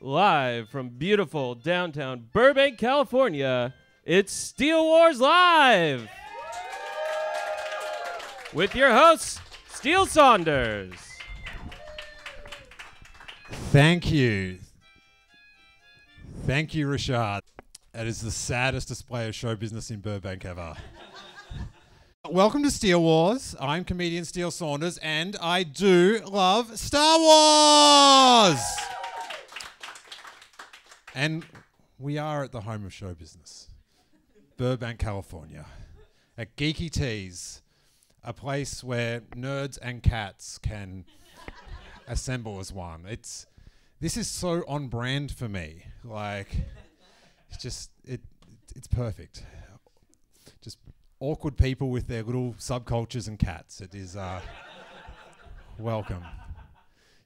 Live from beautiful downtown Burbank, California, it's Steele Wars Live! With your hosts, Steele Saunders. Thank you. Thank you, Rashad. That is the saddest display of show business in Burbank ever. Welcome to Steele Wars. I'm comedian Steele Saunders, and I do love Star Wars! And we are at the home of show business, Burbank, California, at Geeky Tees, a place where nerds and cats can assemble as one. This is so on brand for me. Like, it's perfect. Just awkward people with their little subcultures and cats. It is welcome.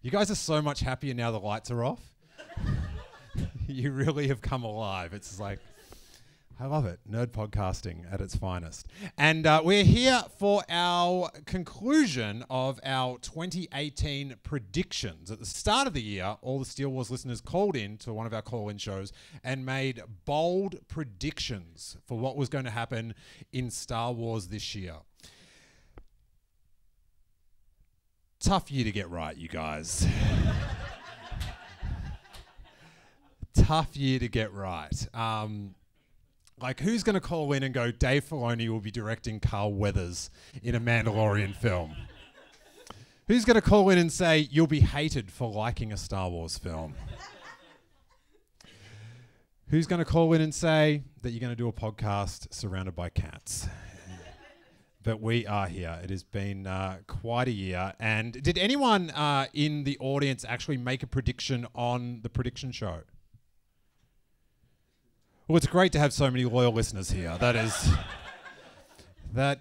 You guys are so much happier now the lights are off. You really have come alive. It's like, I love it. Nerd podcasting at its finest. And we're here for our conclusion of our 2018 predictions. At the start of the year, all the Steele Wars listeners called in to one of our call-in shows and made bold predictions for what was going to happen in Star Wars this year. Tough year to get right, you guys. Tough year to get right. Like, who's going to call in and go, Dave Filoni will be directing Carl Weathers in a Mandalorian film? Who's going to call in and say, you'll be hated for liking a Star Wars film? Who's going to call in and say that you're going to do a podcast surrounded by cats? But we are here. It has been quite a year. And did anyone in the audience actually make a prediction on the prediction show? Well, it's great to have so many loyal listeners here. That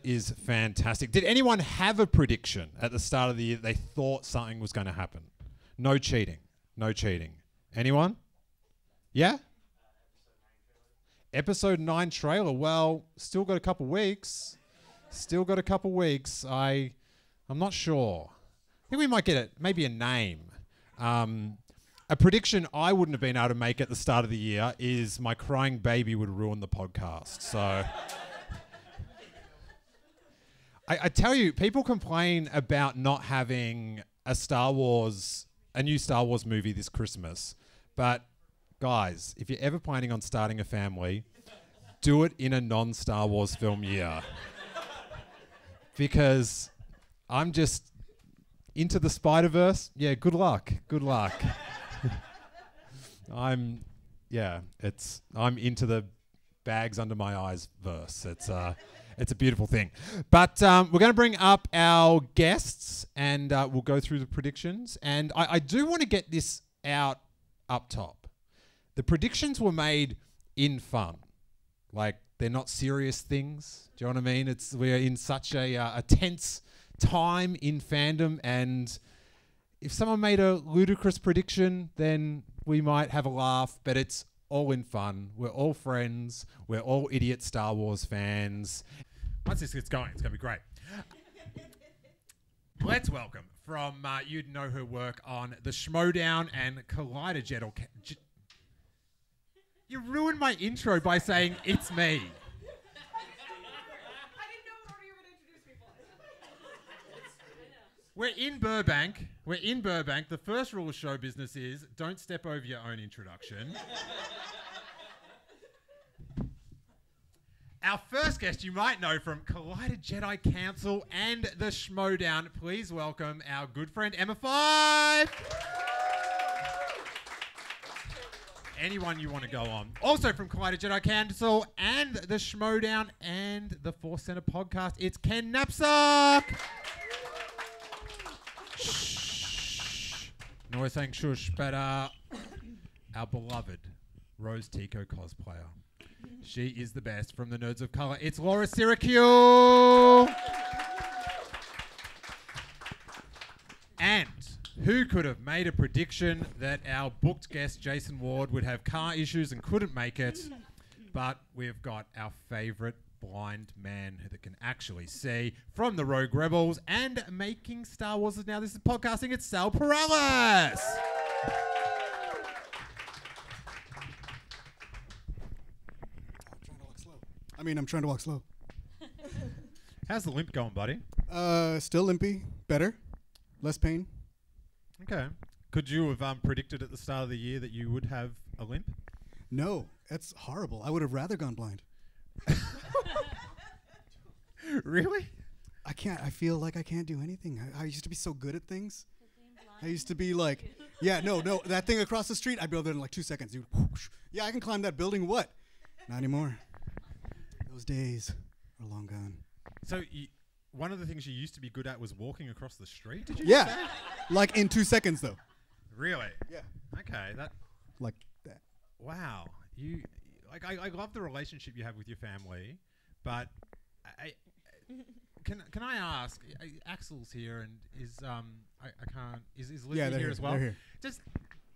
is fantastic. Did anyone have a prediction at the start of the year they thought something was going to happen? No cheating. No cheating. Anyone? Yeah? Episode 9 trailer. Well, still got a couple weeks. Still got a couple weeks. I'm not sure. I think we might get it. Maybe a name. A prediction I wouldn't have been able to make at the start of the year is my crying baby would ruin the podcast. So I tell you, people complain about not having a new Star Wars movie this Christmas. But guys, if you're ever planning on starting a family, do it in a non-Star Wars film year. Because I'm just into the Spider-Verse. Yeah, good luck. Good luck. I'm into the bags under my eyes verse. It's a beautiful thing. But we're going to bring up our guests and we'll go through the predictions. And I do want to get this out up top. The predictions were made in fun. Like, they're not serious things. Do you know what I mean? We're in such a tense time in fandom, and if someone made a ludicrous prediction, then we might have a laugh, but it's all in fun. We're all friends. We're all idiot Star Wars fans. Once this gets going, it's going to be great. Let's welcome from, you'd know her work on The Schmodown and Collider Jet. You ruined my intro by saying, it's me. We're in Burbank. The first rule of show business is don't step over your own introduction. Our first guest you might know from Collider Jedi Council and The Schmodown. Please welcome our good friend Emma Five. Anyone you want to go on. Also from Collider Jedi Council and The Schmodown and the Force Center podcast, it's Ken Knapsack. No, we're saying shush, but our beloved Rose Tico cosplayer. She is the best from the Nerds of Color. It's Laura Syracuse. And who could have made a prediction that our booked guest Jason Ward would have car issues and couldn't make it? But we've got our favourite blind man that can actually see from the Rogue Rebels and making Star Wars. Now this is podcasting. It's Sal Perales. I mean, I'm trying to walk slow. How's the limp going, buddy? Still limpy. Better. Less pain. Okay. Could you have predicted at the start of the year that you would have a limp? No, that's horrible. I would have rather gone blind. Really? I can't. I feel like I can't do anything. I used to be so good at things. I used to be like, no, that thing across the street, I'd be able to do it in like 2 seconds. Dude, whoosh. Yeah, I can climb that building. What? Not anymore. Those days are long gone. So one of the things you used to be good at was walking across the street? Did you Yeah. say? Like in 2 seconds, though. Really? Yeah. Okay. Like that. Wow. I love the relationship you have with your family, but can I ask? Axel's here, and is Lizzie Yeah, they're here here. as well? They're here.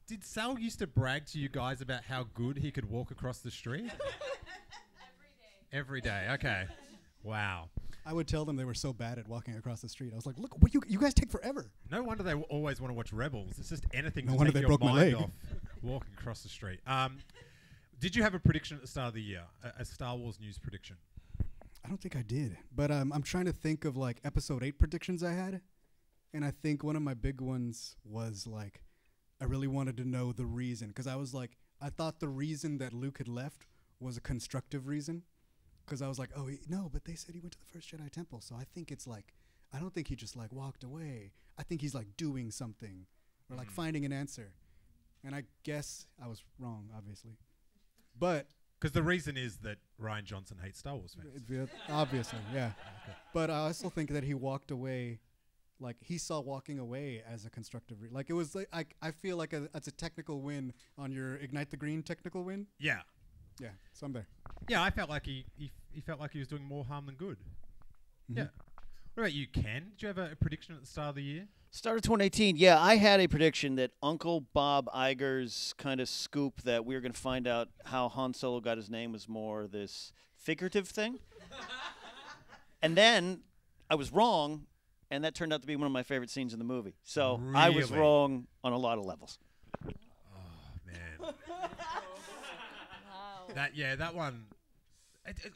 Did Sal used to brag to you guys about how good he could walk across the street? Every day. Okay. Wow. I would tell them they were so bad at walking across the street. I was like, look, what you guys take forever. No wonder they always want to watch Rebels. It's just anything No to wonder take they your broke my mind leg. off walking across the street. Did you have a prediction at the start of the year? A Star Wars news prediction? I don't think I did. But I'm trying to think of like episode 8 predictions I had. And I think one of my big ones was like, I really wanted to know the reason. Because I was like, I thought the reason that Luke had left was a constructive reason. Because I was like, no, but they said he went to the first Jedi temple. So I think it's like, I don't think he just like walked away. I think he's like doing something or like finding an answer. And I guess I was wrong, obviously. But because the reason is that Rian Johnson hates Star Wars fans. Obviously, yeah. Okay. But I also think that he walked away, like he saw walking away as a constructive. Like it was like I feel like it's a technical win on your Ignite the Green technical win. Yeah. Yeah, so I'm there. Yeah, I felt like he felt like he was doing more harm than good. Mm-hmm. Yeah. What about you, Ken? Did you have a prediction at the start of the year? Start of 2018, yeah, I had a prediction that Uncle Bob Iger's kind of scoop that we were going to find out how Han Solo got his name was more this figurative thing. And then I was wrong, and that turned out to be one of my favorite scenes in the movie. So I was Really? wrong on a lot of levels. Oh, man. That one.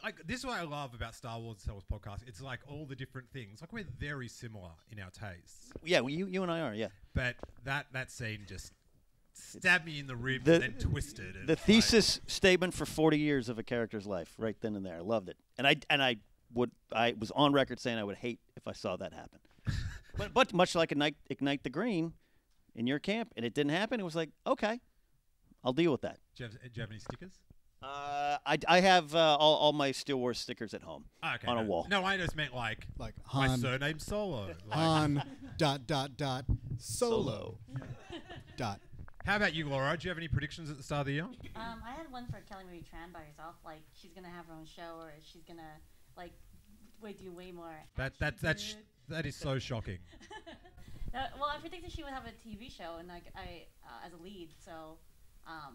Like this is what I love about Star Wars and Star Wars podcast. It's like all the different things. Like we're very similar in our tastes. Yeah, well, you and I are, yeah. But that scene just stabbed me in the ribs and then twisted. The thesis statement for 40 years of a character's life, right then and there. I loved it, and I was on record saying I would hate if I saw that happen. but much like Ignite the Green in your camp, and it didn't happen. It was like, okay, I'll deal with that. Do you have any stickers? I have all my Steele Wars stickers at home on a wall. No, I just meant like Han, my surname Solo. Like, Han ... Solo . How about you, Laura? Do you have any predictions at the start of the year? I had one for Kelly Marie Tran by herself. Like she's gonna have her own show, or she's gonna like do way more. That is so shocking. Well, I predicted she would have a TV show, and like I as a lead, so.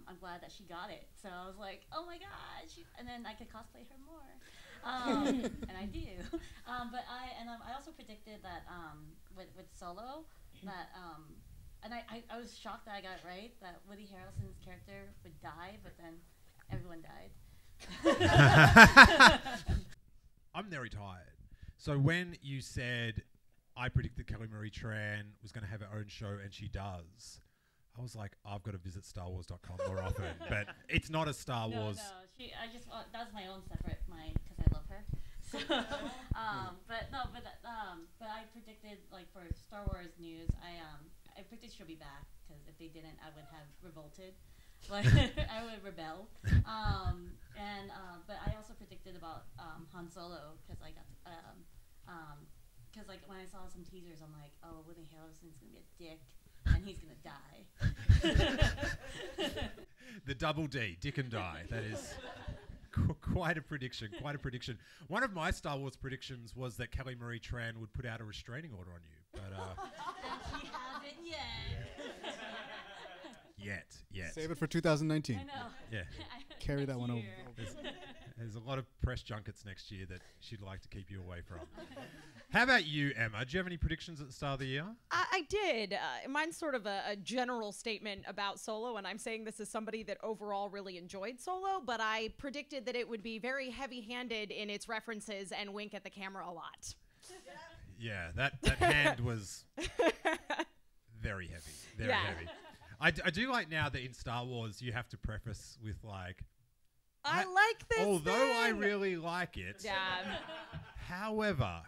I'm glad that she got it. So I was like, oh my gosh. And then I could cosplay her more. And I do. But I also predicted that with Solo, that, and I was shocked that I got it right, that Woody Harrelson's character would die, but then everyone died. I'm very tired. So when you said I predicted Kelly Marie Tran was going to have her own show, and she does, I was like, I've got to visit StarWars.com more often. But it's not a Star Wars. No, that was my own separate mind because I love her. So, but I predicted like for Star Wars news, I predicted she'll be back because if they didn't, I would have revolted. Like I would rebel. But I also predicted about Han Solo because I got because like when I saw some teasers, I'm like, oh, Woody Harrelson's gonna be a dick. And he's going to die. The double D, dick and die. That is quite a prediction, One of my Star Wars predictions was that Kelly Marie Tran would put out a restraining order on you. But and she hasn't yet. Yet. Save it for 2019. I know. Yeah. Carry that one over. There's a lot of press junkets next year that she'd like to keep you away from. How about you, Emma? Do you have any predictions at the start of the year? I did. Mine's sort of a general statement about Solo, and I'm saying this as somebody that overall really enjoyed Solo, but I predicted that it would be very heavy-handed in its references and wink at the camera a lot. Yeah, that hand was very heavy. Very heavy. I do like now that in Star Wars you have to preface with like, I like this although I thing. really like it. Yeah. However,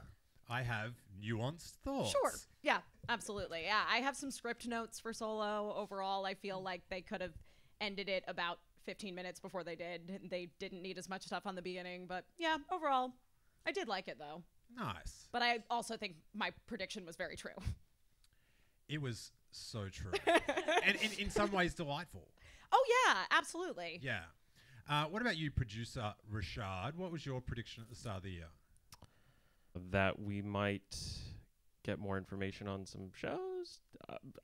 I have nuanced thoughts. Sure. Yeah, absolutely. Yeah, I have some script notes for Solo. Overall, I feel like they could have ended it about 15 minutes before they did. They didn't need as much stuff on the beginning, but yeah, overall, I did like it though. Nice. But I also think my prediction was very true. It was so true. And in some ways delightful. Oh yeah, absolutely. Yeah. What about you, producer Rashad? What was your prediction at the start of the year? That we might get more information on some shows.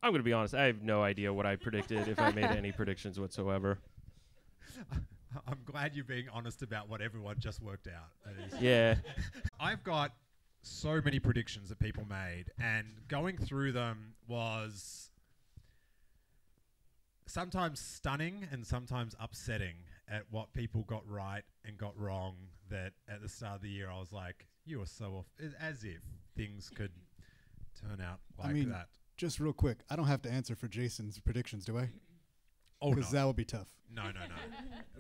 I'm going to be honest. I have no idea what I predicted, if I made any predictions whatsoever. I'm glad you're being honest about what everyone just worked out. That is. Yeah. I've got so many predictions that people made, and going through them was sometimes stunning and sometimes upsetting at what people got right and got wrong. That at the start of the year I was like, you were so off, as if things could turn out like that. Just real quick, I don't have to answer for Jason's predictions, do I? Oh, no. Because that would be tough. No.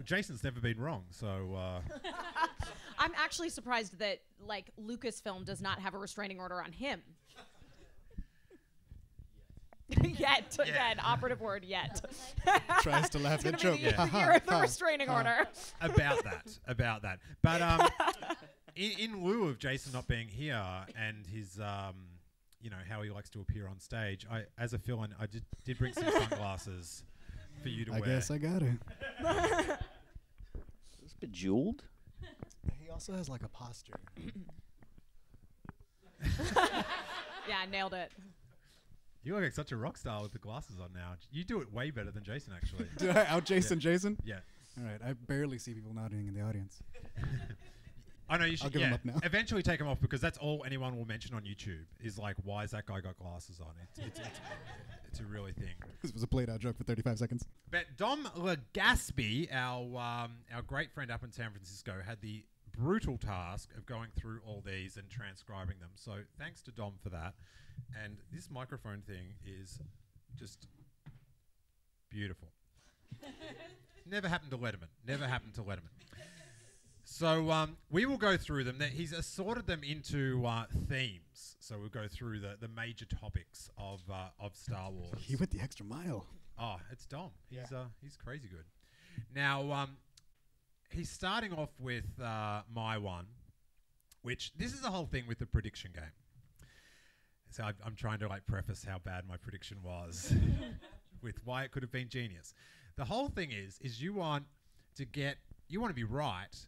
Jason's never been wrong, so... I'm actually surprised that, like, Lucasfilm does not have a restraining order on him. Yet. Again, operative word, yet. Tries to laugh at joke. The year of the restraining order. About that. But in lieu of Jason not being here and his, how he likes to appear on stage, as a fill-in, I did bring some sunglasses for you to wear. I guess I got it. It's bejeweled. He also has like a posture. Yeah, nailed it. You look like such a rock star with the glasses on now. You do it way better than Jason, actually. Did I out Jason Jason? Yeah. All right, I barely see people nodding in the audience. I know you should. I'll give Yeah, them up now. eventually take them off because that's all anyone will mention on YouTube is like, why has that guy got glasses on? It's a really thing. This was a played out joke for 35 seconds. But Dom Legaspi, our great friend up in San Francisco, had the brutal task of going through all these and transcribing them. So thanks to Dom for that. And this microphone thing is just beautiful. Never happened to Letterman. So we will go through them. He's assorted them into themes. So we'll go through the major topics of Star Wars. He went the extra mile. Oh, it's Dom. He's crazy good. Now, he's starting off with my one, which this is the whole thing with the prediction game. So I'm trying to preface how bad my prediction was with why it could have been genius. The whole thing is you want to be right,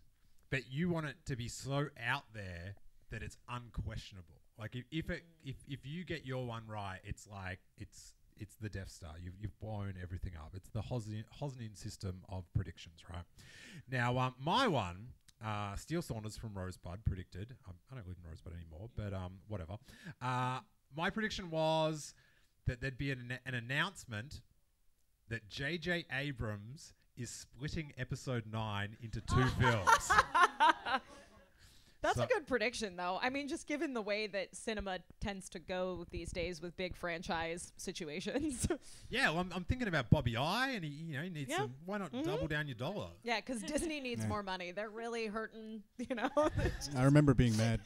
but you want it to be so out there that it's unquestionable. Like if you get your one right, it's like it's the Death Star. You've blown everything up. It's the Hosnian system of predictions, right? Now, my one, Steele Saunders from Rosebud predicted. I don't live in Rosebud anymore, but whatever. My prediction was that there'd be an announcement that J.J. Abrams is splitting Episode 9 into 2 films. That's a good prediction, though. I mean, just given the way that cinema tends to go these days with big franchise situations. Yeah, well, I'm thinking about Bobby I, and he needs some. Why not double down your dollar? Yeah, because Disney needs more money. They're really hurting, I remember being mad.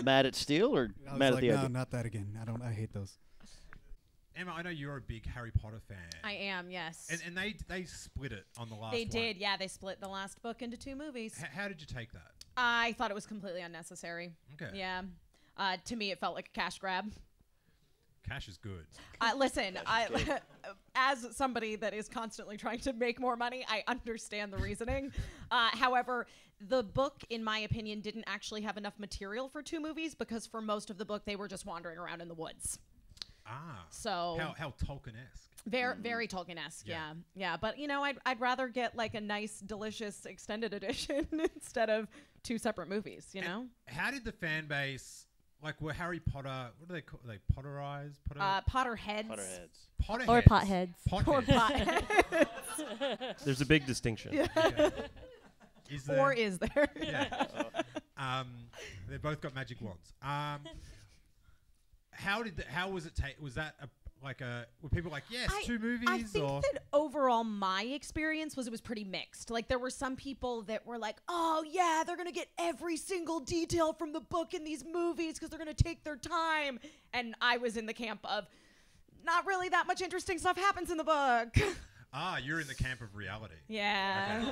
Mad at Steele or I was mad like, at the no, idea? not that again. I hate those. Emma, I know you're a big Harry Potter fan. I am, yes. And they split it on the last They one. did, yeah. They split the last book into 2 movies. How did you take that? I thought it was completely unnecessary. Okay. Yeah. To me, it felt like a cash grab. Cash is good. Listen, as somebody that is constantly trying to make more money, I understand the reasoning. However, the book, in my opinion, didn't actually have enough material for 2 movies because for most of the book, they were just wandering around in the woods. So how Tolkien-esque. very Tolkien-esque, yeah. But I'd rather get like a nice, delicious extended edition instead of two separate movies. How did the fan base were Harry Potter? What do they call? They Potterized? Potterheads. Potterheads. Or potheads. Or potheads. There's a big distinction. Yeah. Okay. Or is there? Yeah. They both got magic wands. How was it? Was that were people like, yes, two movies? I think that overall my experience was it was pretty mixed. Like there were some people that were like, oh yeah, they're gonna get every single detail from the book in these movies because they're gonna take their time. And I was in the camp of not really that much interesting stuff happens in the book. You're in the camp of reality. Yeah.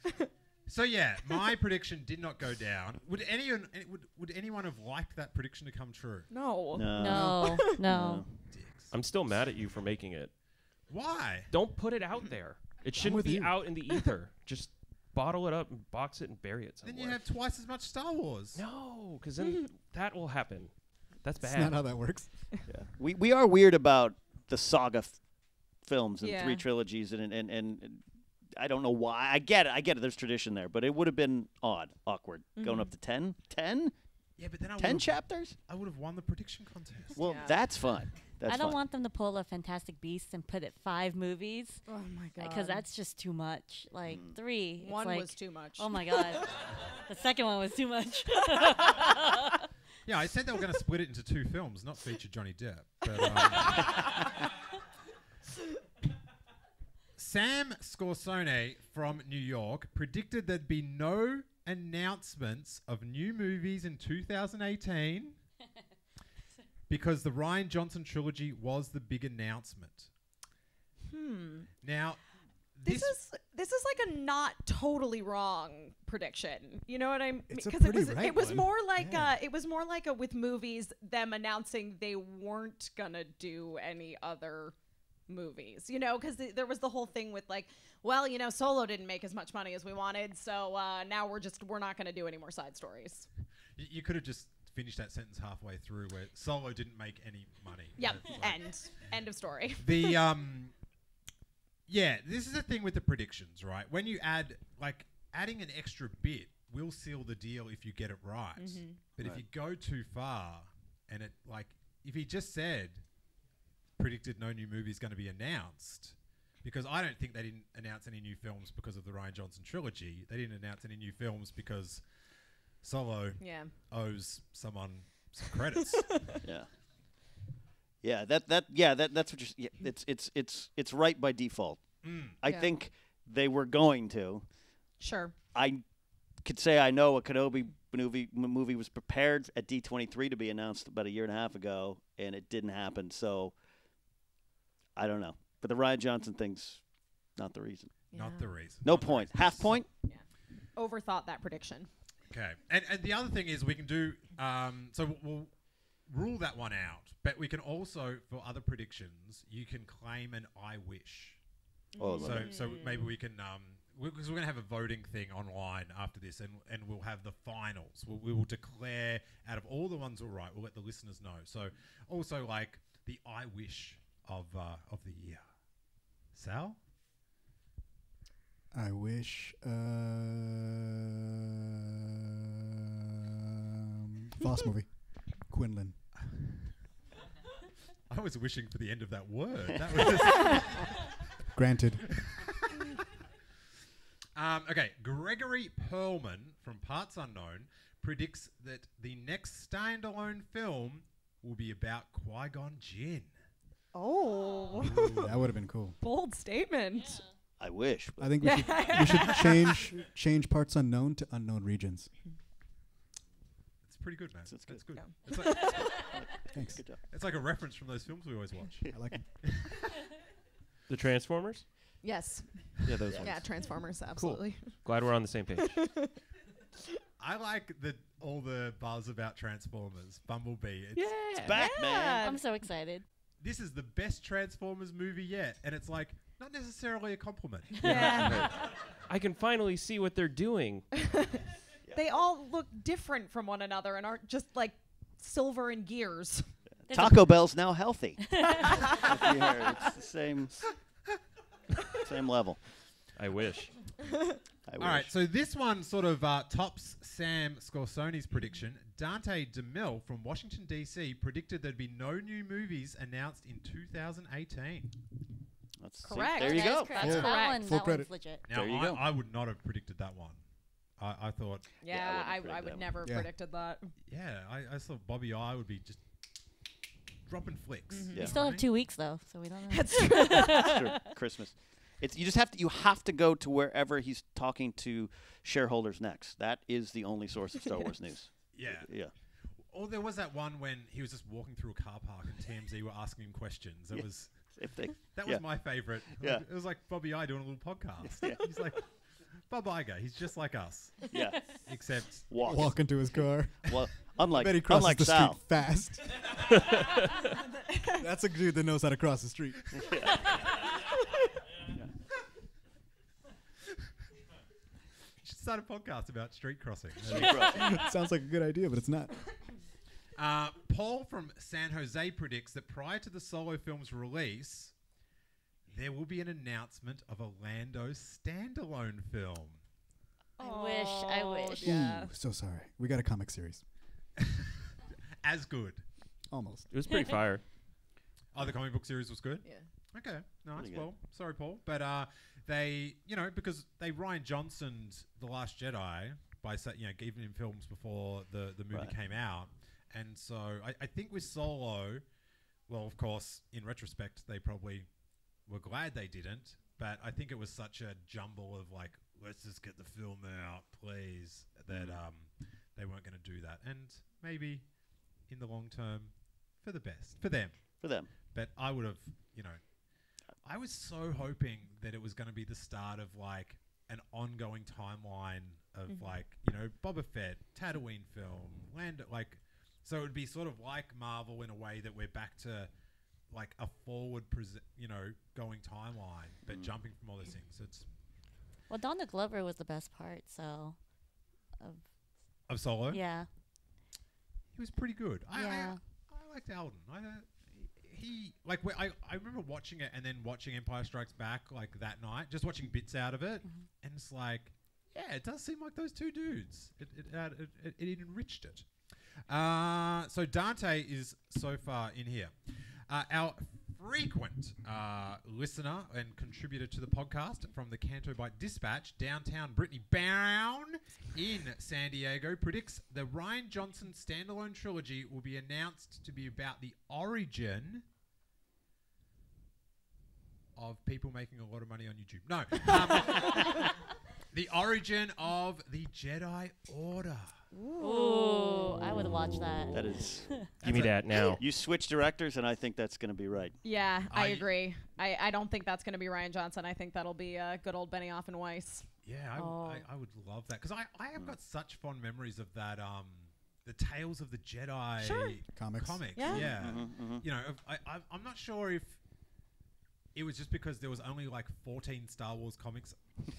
Okay. So yeah, my prediction did not go down. Would anyone have liked that prediction to come true? No. Dicks. I'm still mad at you for making it. Why? Don't put it out there. It shouldn't be out in the ether. Just bottle it up and box it and bury it somewhere. Then you have twice as much Star Wars. No, because then that will happen. That's bad. That's not how that works. Yeah. We are weird about the saga films and Yeah. 3 trilogies and I don't know why. I get it. There's tradition there, but it would have been awkward going up to 10. 10? Yeah, but then 10 chapters? I would have won the prediction contest. Well, Yeah. that's fine. That's I don't fine. want them to pull a Fantastic Beasts and put it 5 movies. Oh my god. Because that's just too much. Like 3. one it's like, was too much. Oh my god. The second one was too much. Yeah, I said they were going to split it into 2 films, not feature Johnny Depp. But, Sam Scorsone from New York predicted there'd be no announcements of new movies in 2018 because the Rian Johnson trilogy was the big announcement. Now, This is like a not totally wrong prediction. You know what I mean? It's a Because it pretty was right more one. like Yeah. it was more like with movies them announcing they weren't gonna do any other movies. Because there was the whole thing with like, well, Solo didn't make as much money as we wanted, so now we're not gonna do any more side stories. you could have just finished that sentence halfway through where Solo didn't make any money. Yep. That's End of story. The yeah, this is the thing with the predictions, right? When you adding an extra bit will seal the deal if you get it right. But if you go too far and if he just predicted no new movie is going to be announced, because I don't think they didn't announce any new films because of the Rian Johnson trilogy. They didn't announce any new films because Solo owes someone some credits. That's what you're. Yeah, it's right by default. I think they were going to. Sure. I could say I know a Kenobi movie was prepared at D23 to be announced about 1.5 years ago, and it didn't happen. So I don't know, but the Rian Johnson thing's not the reason. Not the reason. No point. Half point. Yeah. Overthought that prediction. Okay, and the other thing is we can do. So we'll rule that one out, but we can also, for other predictions, you can claim an I wish. Oh, So maybe we can, because we're going to have a voting thing online after this, and we'll have the finals. We will declare out of all the ones that were right. We'll let the listeners know. So also like the I wish of the year. Sal? I wish Voss movie. Quinlan. I was wishing for the end of that word. That was Granted. okay, Gregory Perlman from Parts Unknown predicts that the next standalone film will be about Qui-Gon Jinn. Oh. That would have been cool. Bold statement. I wish. I think we should change Parts Unknown to Unknown Regions. It's pretty good, man. That's good. Yeah. It's like, Thanks. Good job. it's like a reference from those films we always watch. I like it. The Transformers? Yes. Yeah, those ones. Yeah, Transformers, absolutely. Glad we're on the same page. I like all the buzz about Transformers. Bumblebee. It's back, man. I'm so excited. This is the best Transformers movie yet, and it's like not necessarily a compliment. Yeah. I can finally see what they're doing. They all look different from one another and aren't just like silver and gears. Taco Bell's now healthy. If you heard, it's the same level. I wish. I All right, wish. so this one sort of tops Sam Scorsone's prediction. Dante DeMille from Washington, D.C. predicted there'd be no new movies announced in 2018. See, Correct. there you That is go. correct. Full- That full one's credit. legit. Now, There you go. I would not have predicted that one. I thought, Yeah, I I wouldn't predict would that never have Yeah. predicted that. yeah, I thought Bobby I would be just dropping flicks. Yeah. We Mm-hmm. still have 2 weeks though, so we don't know. That's true. It's true. Christmas. It's you have to go to wherever he's talking to shareholders next. That is the only source of Star Wars news. Yeah. Yeah. Or there was that one when he was just walking through a car park and TMZ were asking him questions. It Yeah. was If they, that yeah. was my favorite. Yeah. It was like Bobby I doing a little podcast. Yeah. He's like Bob Iger. He's just like us, Yeah. except Walk into his car. Well, I unlike bet he crosses unlike the Sal. street fast. That's a dude that knows how to cross the street. he should start a podcast about street crossing. Sounds like a good idea, but it's not. Paul from San Jose predicts that prior to the Solo film's release, there will be an announcement of a Lando standalone film. I wish. Yeah. Ooh, so sorry. We got a comic series. As good. Almost. It was pretty fire. Oh, the comic book series was good? Yeah. Okay, nice. Pretty good. Well, sorry, Paul. But they, because they Ryan Johnsoned The Last Jedi by, giving him films before the movie Right. came out. And so I think with Solo, well, of course, in retrospect, they probably were glad they didn't. But I think it was such a jumble of like, let's just get the film out, please, that they weren't going to do that. And maybe in the long term, for the best, for them. For them. But I would have, I was so hoping that it was going to be the start of like an ongoing timeline of like, Boba Fett, Tatooine film, so it would be sort of like Marvel in a way that we're back to like a forward, going timeline, but jumping from all those things. It's Well, Donald Glover was the best part, so. of Solo. Yeah. He was pretty good. Yeah. I liked Alden. I remember watching it and then watching Empire Strikes Back like that night, just watching bits out of it, and it's like, yeah, it does seem like those two dudes. It enriched it. So Dante is so far in here. Our frequent listener and contributor to the podcast from the Canto Bite Dispatch, downtown Brittany Brown in San Diego, predicts the Rian Johnson standalone trilogy will be announced to be about the origin of people making a lot of money on YouTube. No. The origin of the Jedi Order. Ooh, I would watch that. That is. Give me that now. You switch directors, and I think that's going to be right. Yeah, I I- agree. I don't think that's going to be Ryan Johnson. I think that'll be good old Benioff and Weiss. Yeah, Oh. I would love that. Because I have got such fond memories of that, the Tales of the Jedi Sure. Comics. Yeah. I'm not sure if it was just because there was only like 14 Star Wars comics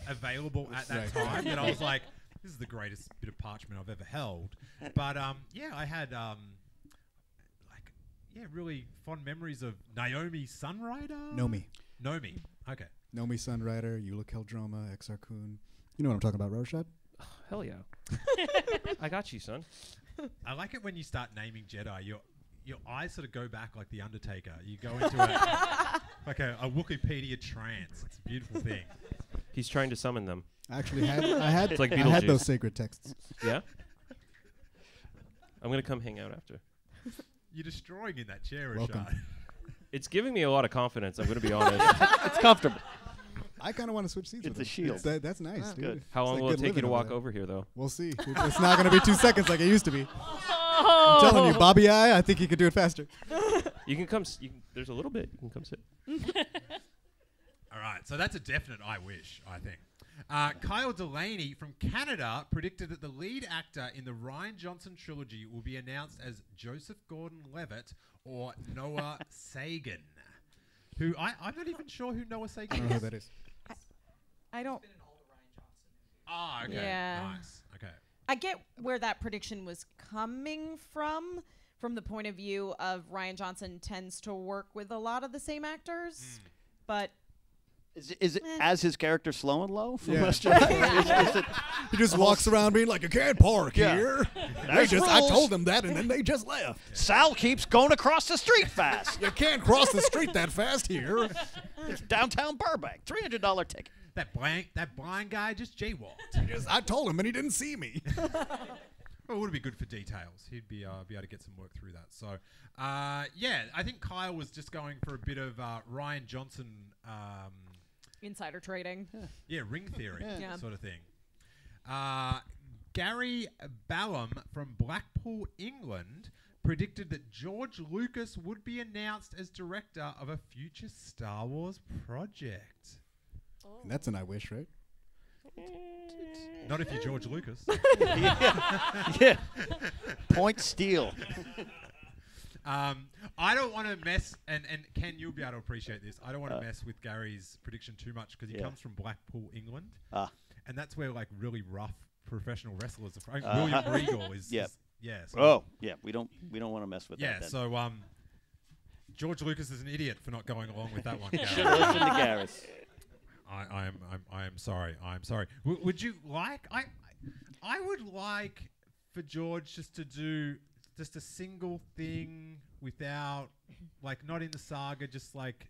available at that Right. time that I was like, this is the greatest bit of parchment I've ever held. But I had really fond memories of Naomi Sunrider. Nomi. Okay. Nomi Sunrider, Eula Keldroma, Exar Kun. You know what I'm talking about, Rorschach? Hell yeah. I got you, son. I like it when you start naming Jedi. Your eyes sort of go back like the Undertaker. You go into a Wikipedia trance. It's a beautiful thing. He's trying to summon them. I actually had It's like I had Beetlejuice. those sacred texts. Yeah? I'm going to come hang out after. You're destroying in that chair, Welcome. Rashad. It's giving me a lot of confidence, I'm going to be honest. It's comfortable. I kind of want to switch seats. It's with a him. shield. That's nice, That's dude. good. It's How long like will it good take you to living walk there. over here, though? We'll see. It's not going to be 2 seconds like it used to be. I'm telling you, Bobby I think he could do it faster. You can come. There's a little bit. You can come sit. All right, so that's a definite I wish, I think. Kyle Delaney from Canada predicted that the lead actor in the Rian Johnson trilogy will be announced as Joseph Gordon-Levitt or Noah Sagan. Who I'm not even sure who Noah I Sagan don't know who is. that is. I don't. Ah, okay. Yeah. Nice. Okay. I get where that prediction was coming from from the point of view of Ryan Johnson tends to work with a lot of the same actors, but Is it as his character Slow and Low? From Yeah. Western? Is it- He just walks around being like, "You can't park Yeah. here." There's I rules. told them that, and then they just left. Sal keeps going across the street fast. You can't cross the street that fast here. It's downtown Burbank. $300 ticket. That blind guy just jaywalked. I told him, and he didn't see me. Well, it would be good for details. He'd be able to get some work through that. So, yeah, I think Kyle was just going for a bit of Ryan Johnson, insider trading. ring theory Yeah. sort of thing. Gary Ballum from Blackpool, England, predicted that George Lucas would be announced as director of a future Star Wars project. And that's an I wish, right? Not if you're George Lucas. Yeah. Point Steele. I don't want to mess, and Ken, you'll be able to appreciate this. I don't want to mess with Gary's prediction too much because he comes from Blackpool, England, and that's where like really rough professional wrestlers are from. William Regal is, Yep. So We don't want to mess with that. yeah. Then. So George Lucas is an idiot for not going along with that one. Gary. Should listen to Garrus. I am sorry. I'm sorry. Would you like? I would like for George just to do just a single thing without, like, not in the saga. Just like,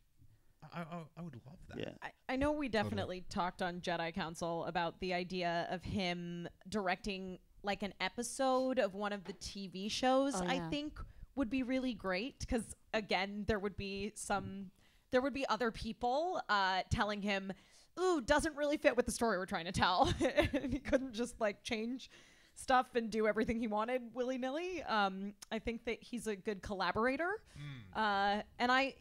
I would love that. Yeah. I know we definitely talked on Jedi Council about the idea of him directing like an episode of one of the TV shows. Oh, I yeah. think would be really great because again, there would be other people telling him, "Ooh, doesn't really fit with the story we're trying to tell," and he couldn't just like change stuff and do everything he wanted willy-nilly. I think that he's a good collaborator. And I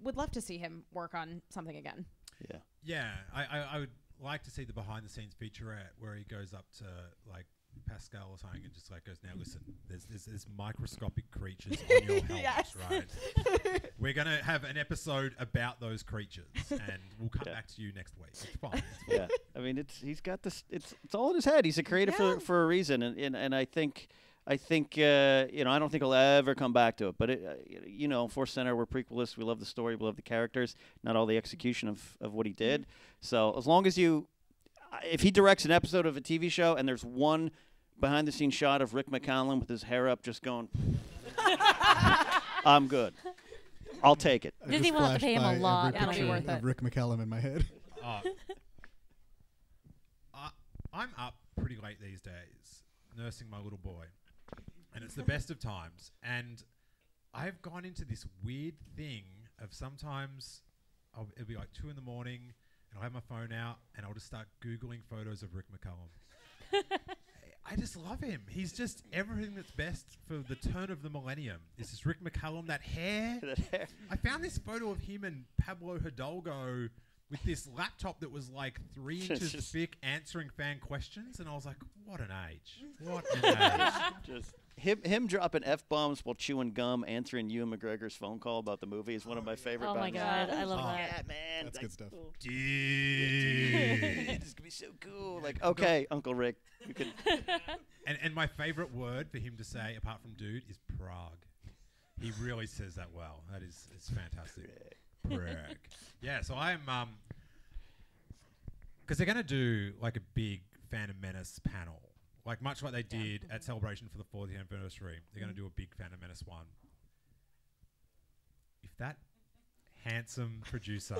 would love to see him work on something again. Yeah. Yeah, I would like to see the behind the scenes featurette where he goes up to like Pascal or something and just like goes, "Now listen, there's microscopic creatures on your helmet, Yes. right? We're gonna have an episode about those creatures, and we'll come back to you next week. It's fine." Yeah. I mean, he's got this. It's all in his head. He's a creator for a reason, and I think. I don't think he'll ever come back to it. But Force Center, we're prequelists. We love the story. We love the characters. Not all the execution of what he did. So as long as if he directs an episode of a TV show and there's one behind-the-scenes shot of Rick McCallum with his hair up, just going, I'm good. I'll take it. I Disney just will have to pay him a flashed by lot every of money. picture Worth it. of Rick McCallum in my head. I'm up pretty late these days, nursing my little boy, and it's the best of times. And I've gone into this weird thing of sometimes it'll be like 2 a.m. and I'll have my phone out and I'll just start Googling photos of Rick McCallum. I just love him. He's just everything that's best for the turn of the millennium. This is Rick McCallum, that hair. I found this photo of him and Pablo Hidalgo with this laptop that was like 3 inches thick answering fan questions. And I was like, what an age. What an age. Just him dropping F-bombs while chewing gum, answering Ewan McGregor's phone call about the movie is one of my favorite Oh my moments. God, I love that. Yeah, man. That's good stuff. Cool. Dude. This is gonna be so cool. Like, okay, Uncle Rick, you can. And my favorite word for him to say, apart from dude, is Prague. He really says that well. It's fantastic. Prague. Yeah, so I'm because they're gonna do like a big Phantom Menace panel, like much like they did at Celebration for the 40th anniversary. They're gonna do a big Phantom Menace one. If that handsome producer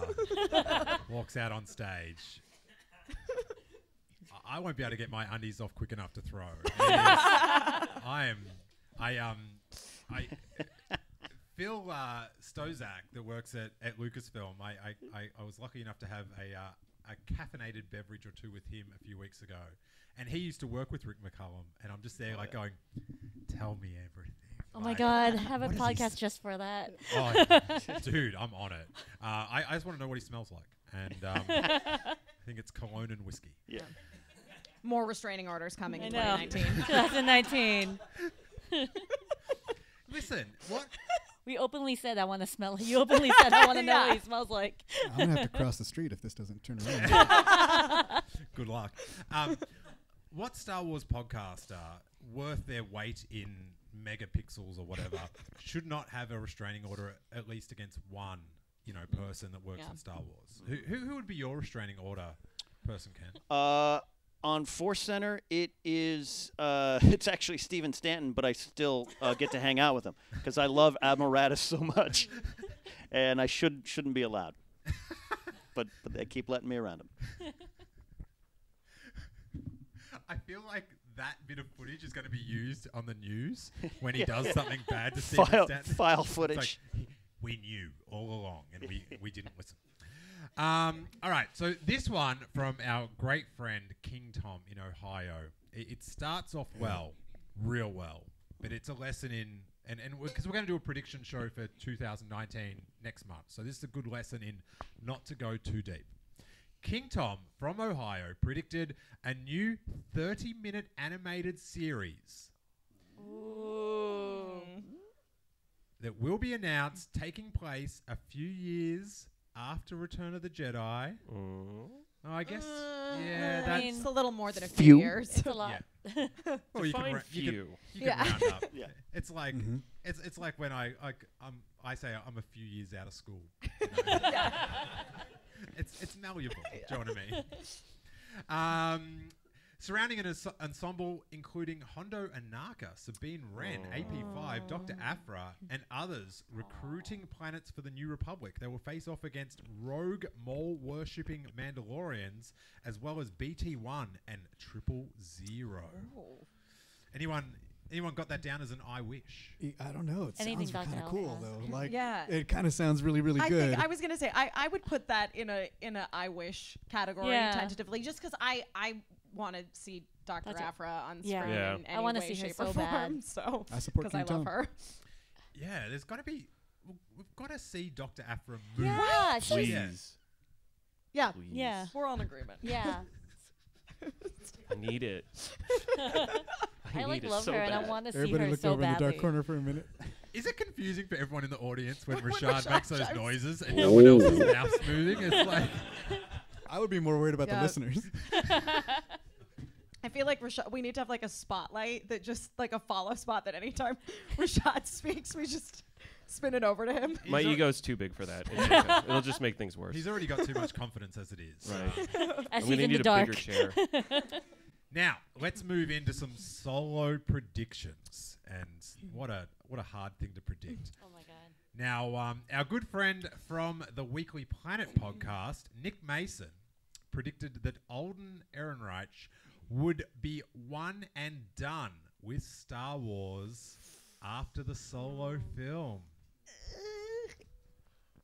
walks out on stage, I won't be able to get my undies off quick enough to throw. Phil Stozak, that works at Lucasfilm, I was lucky enough to have a caffeinated beverage or two with him a few weeks ago, and he used to work with Rick McCallum, and I'm just there like going, "Tell me everything." Oh my Like, God, have a what is he podcast just for that. Oh, dude, I'm on it. I just want to know what he smells like, and I think it's cologne and whiskey. Yeah. More restraining orders coming I in know. 2019. 2019. Listen, what? We openly said I want to smell. You openly said I want to know what he smells like. I'm gonna have to cross the street if this doesn't turn around. Good luck. What Star Wars podcast worth their weight in megapixels or whatever should not have a restraining order at least against one, person that works in Star Wars. Who would be your restraining order person, Ken? On Force Center, it is. It's actually Steven Stanton, but I still get to hang out with him because I love Admiral Raddus so much, and I shouldn't be allowed. But they keep letting me around him. I feel like that bit of footage is going to be used on the news when he does something bad to Steven Stanton. File It's footage. like, we knew all along, and we didn't listen. All right, so this one from our great friend King Tom in Ohio. It starts off well, real well, but it's a lesson in, and because we're going to do a prediction show for 2019 next month, so this is a good lesson in not to go too deep. King Tom from Ohio predicted a new 30-minute animated series that will be announced taking place a few years after Return of the Jedi. Oh, I guess, yeah, that's... It's a little more than a few years. It's a lot. Yeah. Well, you can, Define you few. can round up. Yeah. It's like it's like when I say I'm a few years out of school. It's malleable. Do you know what I mean? Surrounding an ensemble including Hondo Anaka, Sabine Wren, AP5, Dr. Aphra, and others recruiting planets for the New Republic. They will face off against rogue mole-worshipping Mandalorians, as well as BT-1 and 000. Anyone got that down as an I wish? I don't know. It Anything sounds kind Dr. of cool Alpha. though. Like, Yeah. it kind of sounds really, really I good. think I was gonna say I would put that in a I wish category Yeah. tentatively, just because I want to see Dr. Dr. Aphra on Yeah. screen Yeah. in any I wanna way, see her shape, so or bad. form. So I support because I King love Tom. her. Yeah, there's got to be... We've got to see Dr. Aphra move. Yeah, she's- Please. Yeah, Please. Yeah. we're all in agreement. Yeah. I need it. I like need it love so her, and I bad. want to see Everybody her looked so over in the dark badly. corner for a minute. Is it confusing for everyone in the audience when When Rashad Rashad makes those shouts. noises and no one else is mouth smoothing? It's like... I would be more worried about the Yeah. listeners. I feel like we need to have like a spotlight that just like a follow spot that anytime Rashad speaks, we just spin it over to him. My He's al- ego's too big for that. It's okay. It'll just make things worse. He's already got too much confidence as it is. Right. As I'm he's gonna in need the a dark. bigger chair. Now, let's move into some solo predictions. And what a hard thing to predict. Oh my god. Now, our good friend from the Weekly Planet podcast, Nick Mason, predicted that Alden Ehrenreich would be one and done with Star Wars after the Solo film.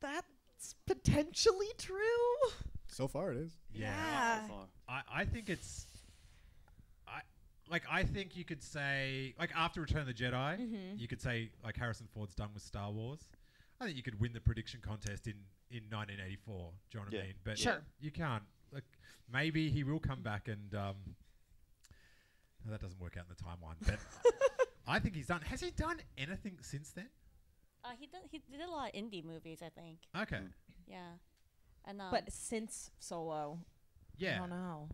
That's potentially true. So far, it is. Yeah. I think it's... I think you could say, like, after Return of the Jedi, you could say, like, Harrison Ford's done with Star Wars. I think you could win the prediction contest in 1984. Do you know what I mean? But Sure. you can't. Like, maybe he will come back and... no, that doesn't work out in the timeline. But I think he's done... Has he done anything since then? He did a lot of indie movies, I think. Okay. Yeah. And But since Solo, I Yeah. don't know.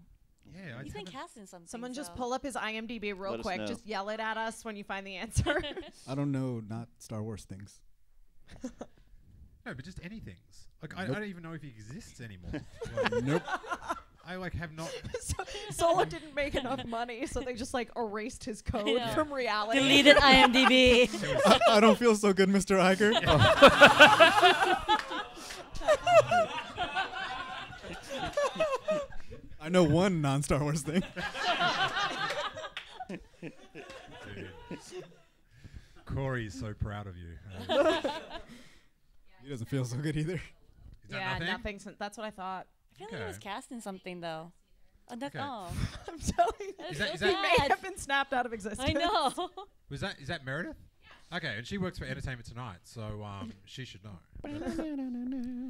Yeah. I he's been haven't- cast in something. Someone just so- pull up his IMDb real Let us quick. know. Just yell it at us when you find the answer. I don't know, not Star Wars things. No, but just anything. Like, I Nope. don't even know if he exists anymore. Like, Nope. I, like, have not... Solo didn't make enough money, so they just like erased his code know. from reality. Deleted IMDb. I don't feel so good, Mr. Iger. I know one non-Star Wars thing. Dude. Corey's so proud of you. He doesn't feel so good either. Is that Yeah, nothing? nothing. That's what I thought. I feel like he was Okay. cast in something though. Oh, Okay. oh. I'm telling you. That's Is that- so is that- He may bad. have been snapped out of existence. I know. Is that Meredith? Okay, and she works for Entertainment Tonight, so she should know.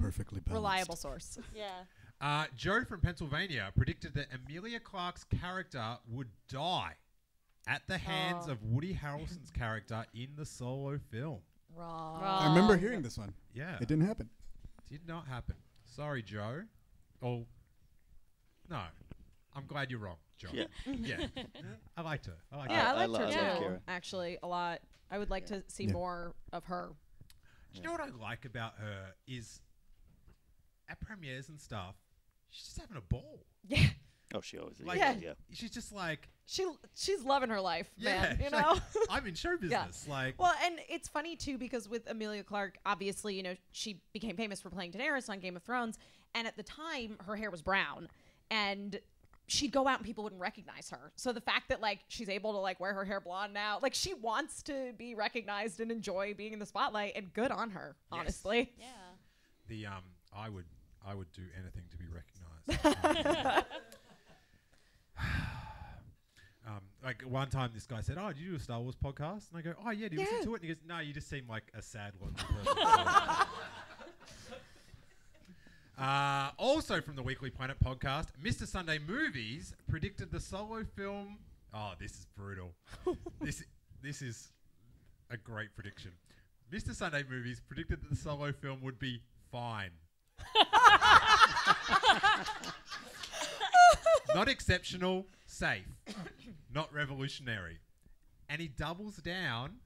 Perfectly balanced. Reliable source. Yeah. Joe from Pennsylvania predicted that Emilia Clarke's character would die at the hands Oh. of Woody Harrelson's character in the Solo film. Wrong. I remember hearing this one. Yeah. It didn't happen. Did not happen. Sorry, Joe. Oh, no. I'm glad you're wrong, John. Yeah. Yeah. I liked her. I liked Yeah, her. I liked love her too. Kara. Actually, a lot. I would like to see more of her. Do you know what I like about her is at premieres and stuff, she's just having a ball. Yeah, Oh, she always is. Like, Yeah. she's just like, she's loving her life, man. You she's know. like, I'm in show business. Like, Well, and it's funny too because with Emilia Clarke, obviously, you know, she became famous for playing Daenerys on Game of Thrones, and at the time, her hair was brown, and she'd go out and people wouldn't recognize her. So the fact that like she's able to like wear her hair blonde now, like she wants to be recognized and enjoy being in the spotlight, and good on her, honestly. Yeah. the I would do anything to be recognized. Like one time, this guy said, "Oh, did you do a Star Wars podcast?" And I go, "Oh yeah, do you listen to it?" And he goes, "No, you just seem like a sad, lonely person." Also from the Weekly Planet podcast, Mr. Sunday Movies predicted the Solo film. Oh, this is brutal. This is a great prediction. Mr. Sunday Movies predicted that the Solo film would be fine. Not exceptional, safe. Not revolutionary. And he doubles down,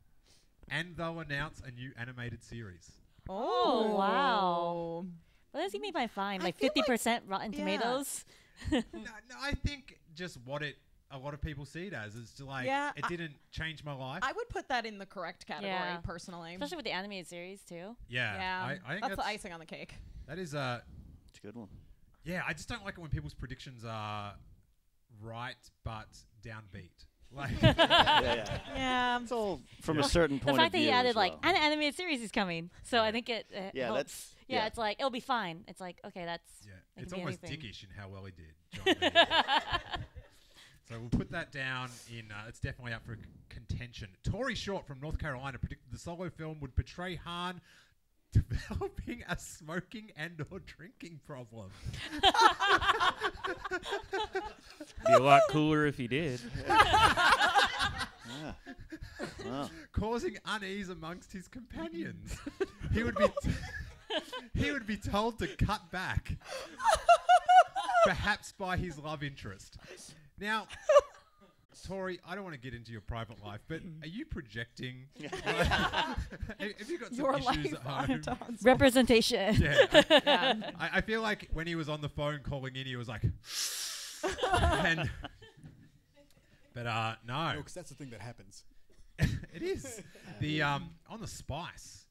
and they'll announce a new animated series. Oh, wow. What does he mean by fine? Like 50% Rotten Tomatoes? No, I think just what a lot of people see it as is just like, it didn't change my life. I would put that in the correct category, Yeah. personally. Especially with the animated series, too. Yeah. I think that's the icing on the cake. that is It's a good one. yeah, I just don't like it when people's predictions are right but downbeat. Like, Yeah. It's all from a certain The point fact of that he view added as like well. an animated series is coming, so I think it Yeah, helps. that's- Yeah, yeah. it's like it'll be fine. It's like okay, that's yeah, it it's can be almost anything. dickish in how well he did. John Lee. So we'll put that down in. It's definitely up for contention. Tory Short from North Carolina predicted the Solo film would portray Han developing a smoking and/or drinking problem, Be a lot cooler if he did. Yeah. Wow. causing unease amongst his companions. he would be told to cut back, perhaps by his love interest. Now, Tori, I don't want to get into your private life, but are you projecting? Have you got some Your issues life at on home? Dawn's Representation. Yeah. I feel like when he was on the phone calling in, he was like, and, but no, No, because that's the thing that happens. it is the on the spice.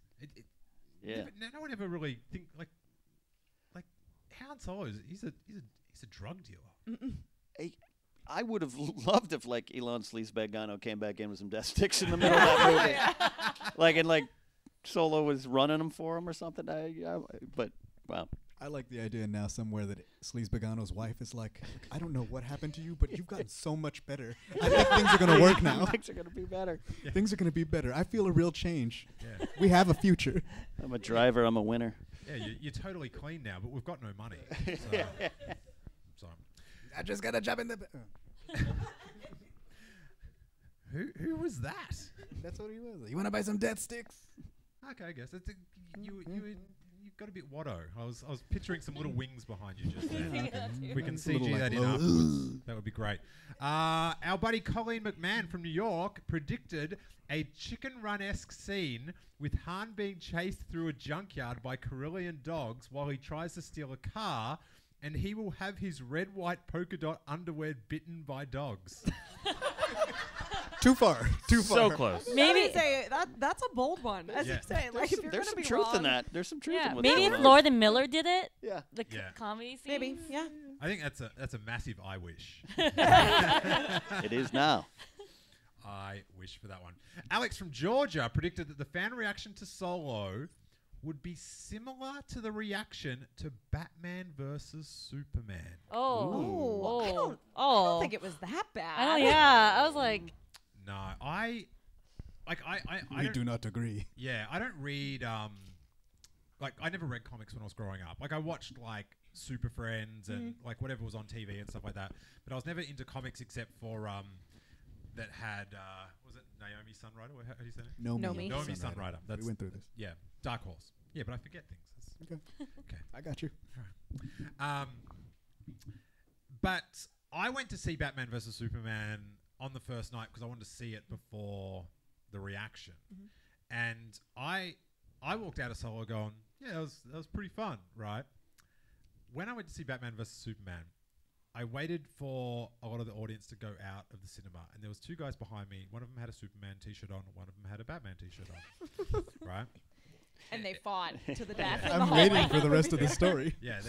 Yeah. No one ever really think like Han Solo. He's a drug dealer. I would have loved if like Elon Sleazebagano came back in with some death sticks in the middle of that movie, like Solo was running them for him or something. But wow. I like the idea now somewhere that Sleazebagano's wife is like, I don't know what happened to you, but you've gotten so much better. I think things are going to work now. Things are gonna be better. Things are going to be better. I feel a real change. Yeah. We have a future. I'm a driver. I'm a winner. Yeah, you're totally clean now, but we've got no money. So, so. I just got a job in the... Who was that? That's what he was. You want to buy some death sticks? Okay, I guess it's you got a bit Watto. I was picturing some little wings behind you just there. We can It's a little CG like that in low. afterwards. That would be great. Our buddy Colleen McMahon from New York predicted a Chicken Run-esque scene with Han being chased through a junkyard by Carillion dogs while he tries to steal a car, and he will have his red, white polka dot underwear bitten by dogs. Too far. Too far. So close. Maybe say that's a bold one. As Yeah. you say, like if you're There's gonna some be truth wrong, in that. There's some truth yeah, in what maybe they're if doing. Lord and Miller did it, Yeah. the Yeah. comedy scene. Maybe, yeah. I think that's a massive I wish. It is now. I wish for that one. Alex from Georgia predicted that the fan reaction to Solo would be similar to the reaction to Batman versus Superman. Oh, I don't oh. think it was that bad. I don't. Yeah, I was like, No, I We don't, do not agree. yeah, I don't read like I never read comics when I was growing up. Like I watched like Super Friends and like whatever was on TV and stuff like that. But I was never into comics except for that had was it Naomi Sunrider? How do you say it? Nomi. Naomi Sunrider. That's We went through this. Yeah, Dark Horse. Yeah, but I forget things. Okay. Okay. I got you. But I went to see Batman vs Superman on the first night because I wanted to see it before the reaction, and I walked out of Solo going, yeah, that was pretty fun, right? When I went to see Batman vs Superman, I waited for a lot of the audience to go out of the cinema, and there was two guys behind me. One of them had a Superman t-shirt on, one of them had a Batman t-shirt on, right? And they fought to the death. in the I'm hallway. waiting for the rest of the story. Yeah,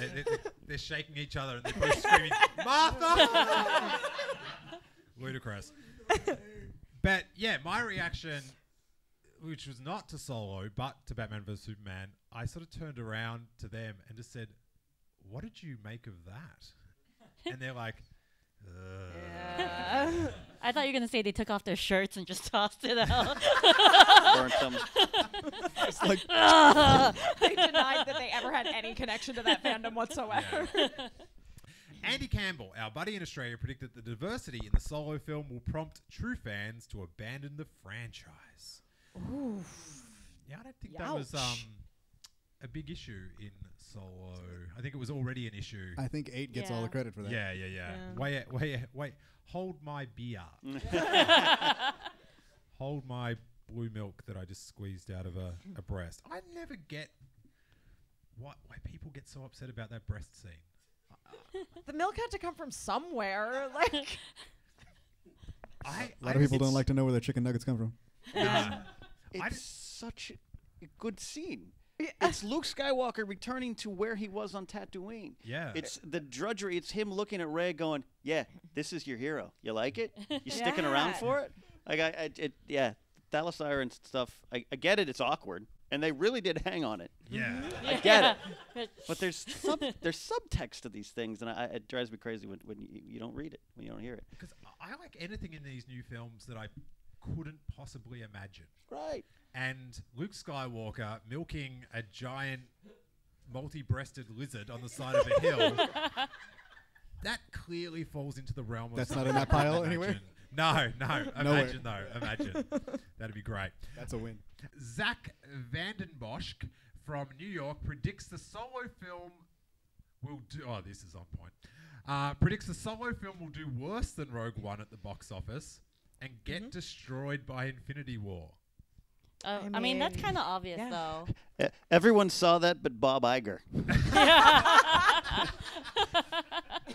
they're shaking each other and they're both screaming, Martha! Ludicrous. But yeah, my reaction, which was not to Solo, but to Batman vs Superman, I sort of turned around to them and just said, what did you make of that? And they're like, I thought you were gonna say they took off their shirts and just tossed it out. Burnt them. It's like They denied that they ever had any connection to that fandom whatsoever. Yeah. Andy Campbell, our buddy in Australia, predicted the diversity in the Solo film will prompt true fans to abandon the franchise. Ooh. Yeah, I don't think that was Youch. a big issue in Solo. I think it was already an issue. I think 8 gets all the credit for that. Yeah. Wait. Hold my beer. Hold my blue milk that I just squeezed out of a breast. I never get why people get so upset about that breast scene. The milk had to come from somewhere. Like, A lot of people don't like to know where their chicken nuggets come from. Nah. It's such a good scene. It's Luke Skywalker returning to where he was on Tatooine. Yeah. It's the drudgery. It's him looking at Rey going, yeah, this is your hero. You like it? You sticking around Yeah. for it? Like, yeah, Thalassar and stuff. I get it. It's awkward. And they really did hang on it. Yeah. I get it. But there's subtext to these things, and it drives me crazy when you don't read it, when you don't hear it. Because I like anything in these new films that I couldn't possibly imagine. Right. And Luke Skywalker milking a giant multi-breasted lizard on the side of a hill, that clearly falls into the realm of That's something not in that I can't pile anywhere? No. No way. Imagine though. Imagine. That'd be great. That's a win. Zach Vandenbosch from New York predicts the Solo film will do... Oh, this is on point. Predicts the Solo film will do worse than Rogue One at the box office and get destroyed by Infinity War. I mean, that's kind of obvious, yeah. though. Everyone saw that but Bob Iger.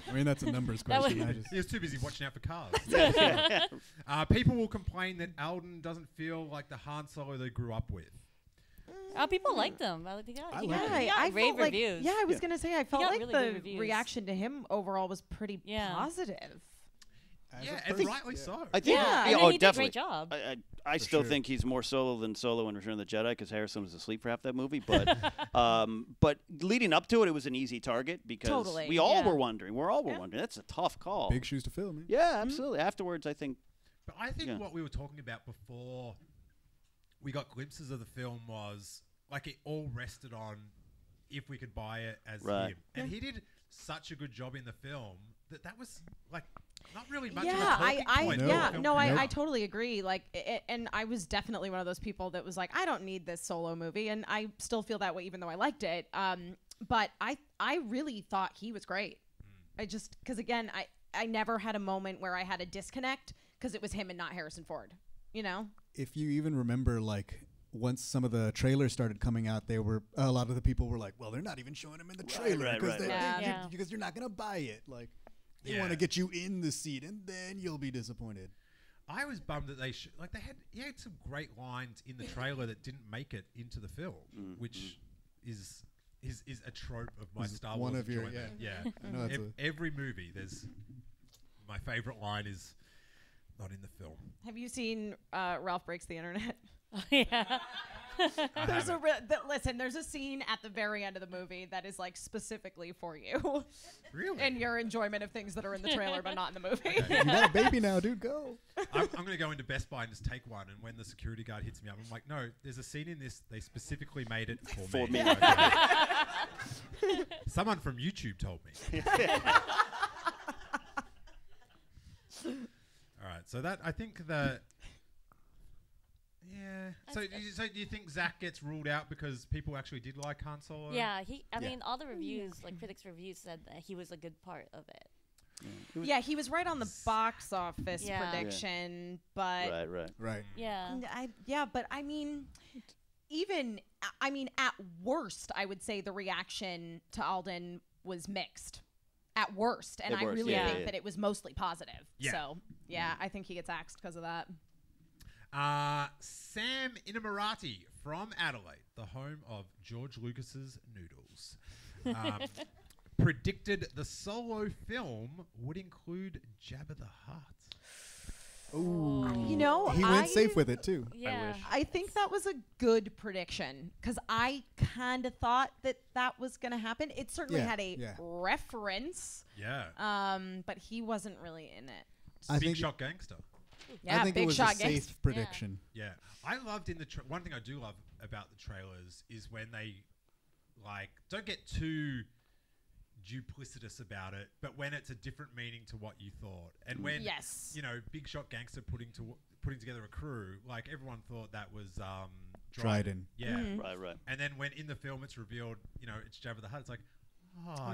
I mean, that's a numbers That question. was- I just, He was too busy watching out for cars. People will complain that Alden doesn't feel like the Han Solo they grew up with. People liked them. I like the guy. I He like got, him. he got I rave felt like, reviews. yeah, I was gonna say I felt got like really good the reviews. reaction to him overall was pretty Yeah. positive. as Yeah, a and person- rightly so. I think. Yeah, yeah, and oh, he did a definitely. great job. I For still sure. think he's more Solo than Solo in Return of the Jedi because Harrison was asleep for half that movie. But but leading up to it, it was an easy target because Totally, we all yeah. were wondering. We're all were Yeah. wondering. That's a tough call. Big shoes to fill, man. Yeah, absolutely. Afterwards, I think. But I think Yeah. what we were talking about before we got glimpses of the film was like it all rested on if we could buy it as Right. him. And he did such a good job in the film that was like not really much Yeah, of a talking point. No. for the yeah, film no, to come I out. totally agree. Like, and I was definitely one of those people that was like, I don't need this Solo movie, and I still feel that way, even though I liked it. But I really thought he was great. I just, because again, I never had a moment where I had a disconnect because it was him and not Harrison Ford. You know? If you even remember, like, once some of the trailers started coming out, they were a lot of the people were like, "Well, they're not even showing him in the trailer right, because right, right. Yeah. because you're not gonna buy it." Like, they Yeah. want to get you in the seat, and then you'll be disappointed. I was bummed that they he had some great lines in the trailer that didn't make it into the film, which is a trope of my Is Star one Wars of your- enjoyment. Yeah. I know that's Every movie, there's my favorite line is not in the film. Have you seen Ralph Breaks the Internet? yeah. I There's haven't. listen. There's a scene at the very end of the movie that is like specifically for you Really? and your enjoyment of things that are in the trailer but not in the movie. You got a baby now, dude. Go. I'm going to go into Best Buy and just take one. And when the security guard hits me up, I'm like, no, there's a scene in this. They specifically made it for me. Okay. Someone from YouTube told me. All right. So that, I think that, yeah. So do you think Zach gets ruled out because people actually did like Han Solo? Yeah, I Yeah. mean, all the reviews, like critics' reviews, said that he was a good part of it. Yeah, he was right on the box office Yeah. prediction, but Right. Yeah. but I mean, at worst, I would say the reaction to Alden was mixed. At worst, and At I worst, really yeah. think that it was mostly positive. Yeah. So, yeah, I think he gets axed because of that. Sam Inamorati from Adelaide, the home of George Lucas's noodles, predicted the Solo film would include Jabba the Hutt. Ooh. You know, He went safe with it too. Yeah. I think that was a good prediction because I kind of thought that was going to happen. It certainly Yeah, had a yeah. reference, Yeah. but he wasn't really in it. I Big think shot gangster. Yeah, I think big it was shot a safe gangster. prediction. Yeah. I loved in the one thing I do love about the trailers is when they don't get too duplicitous about it, but when it's a different meaning to what you thought, and when Yes. Big Shot Gangster putting together a crew, like everyone thought that was Dryden. Yeah, Mm-hmm. Right. and then when in the film it's revealed, it's Jabba the Hutt. It's like, oh,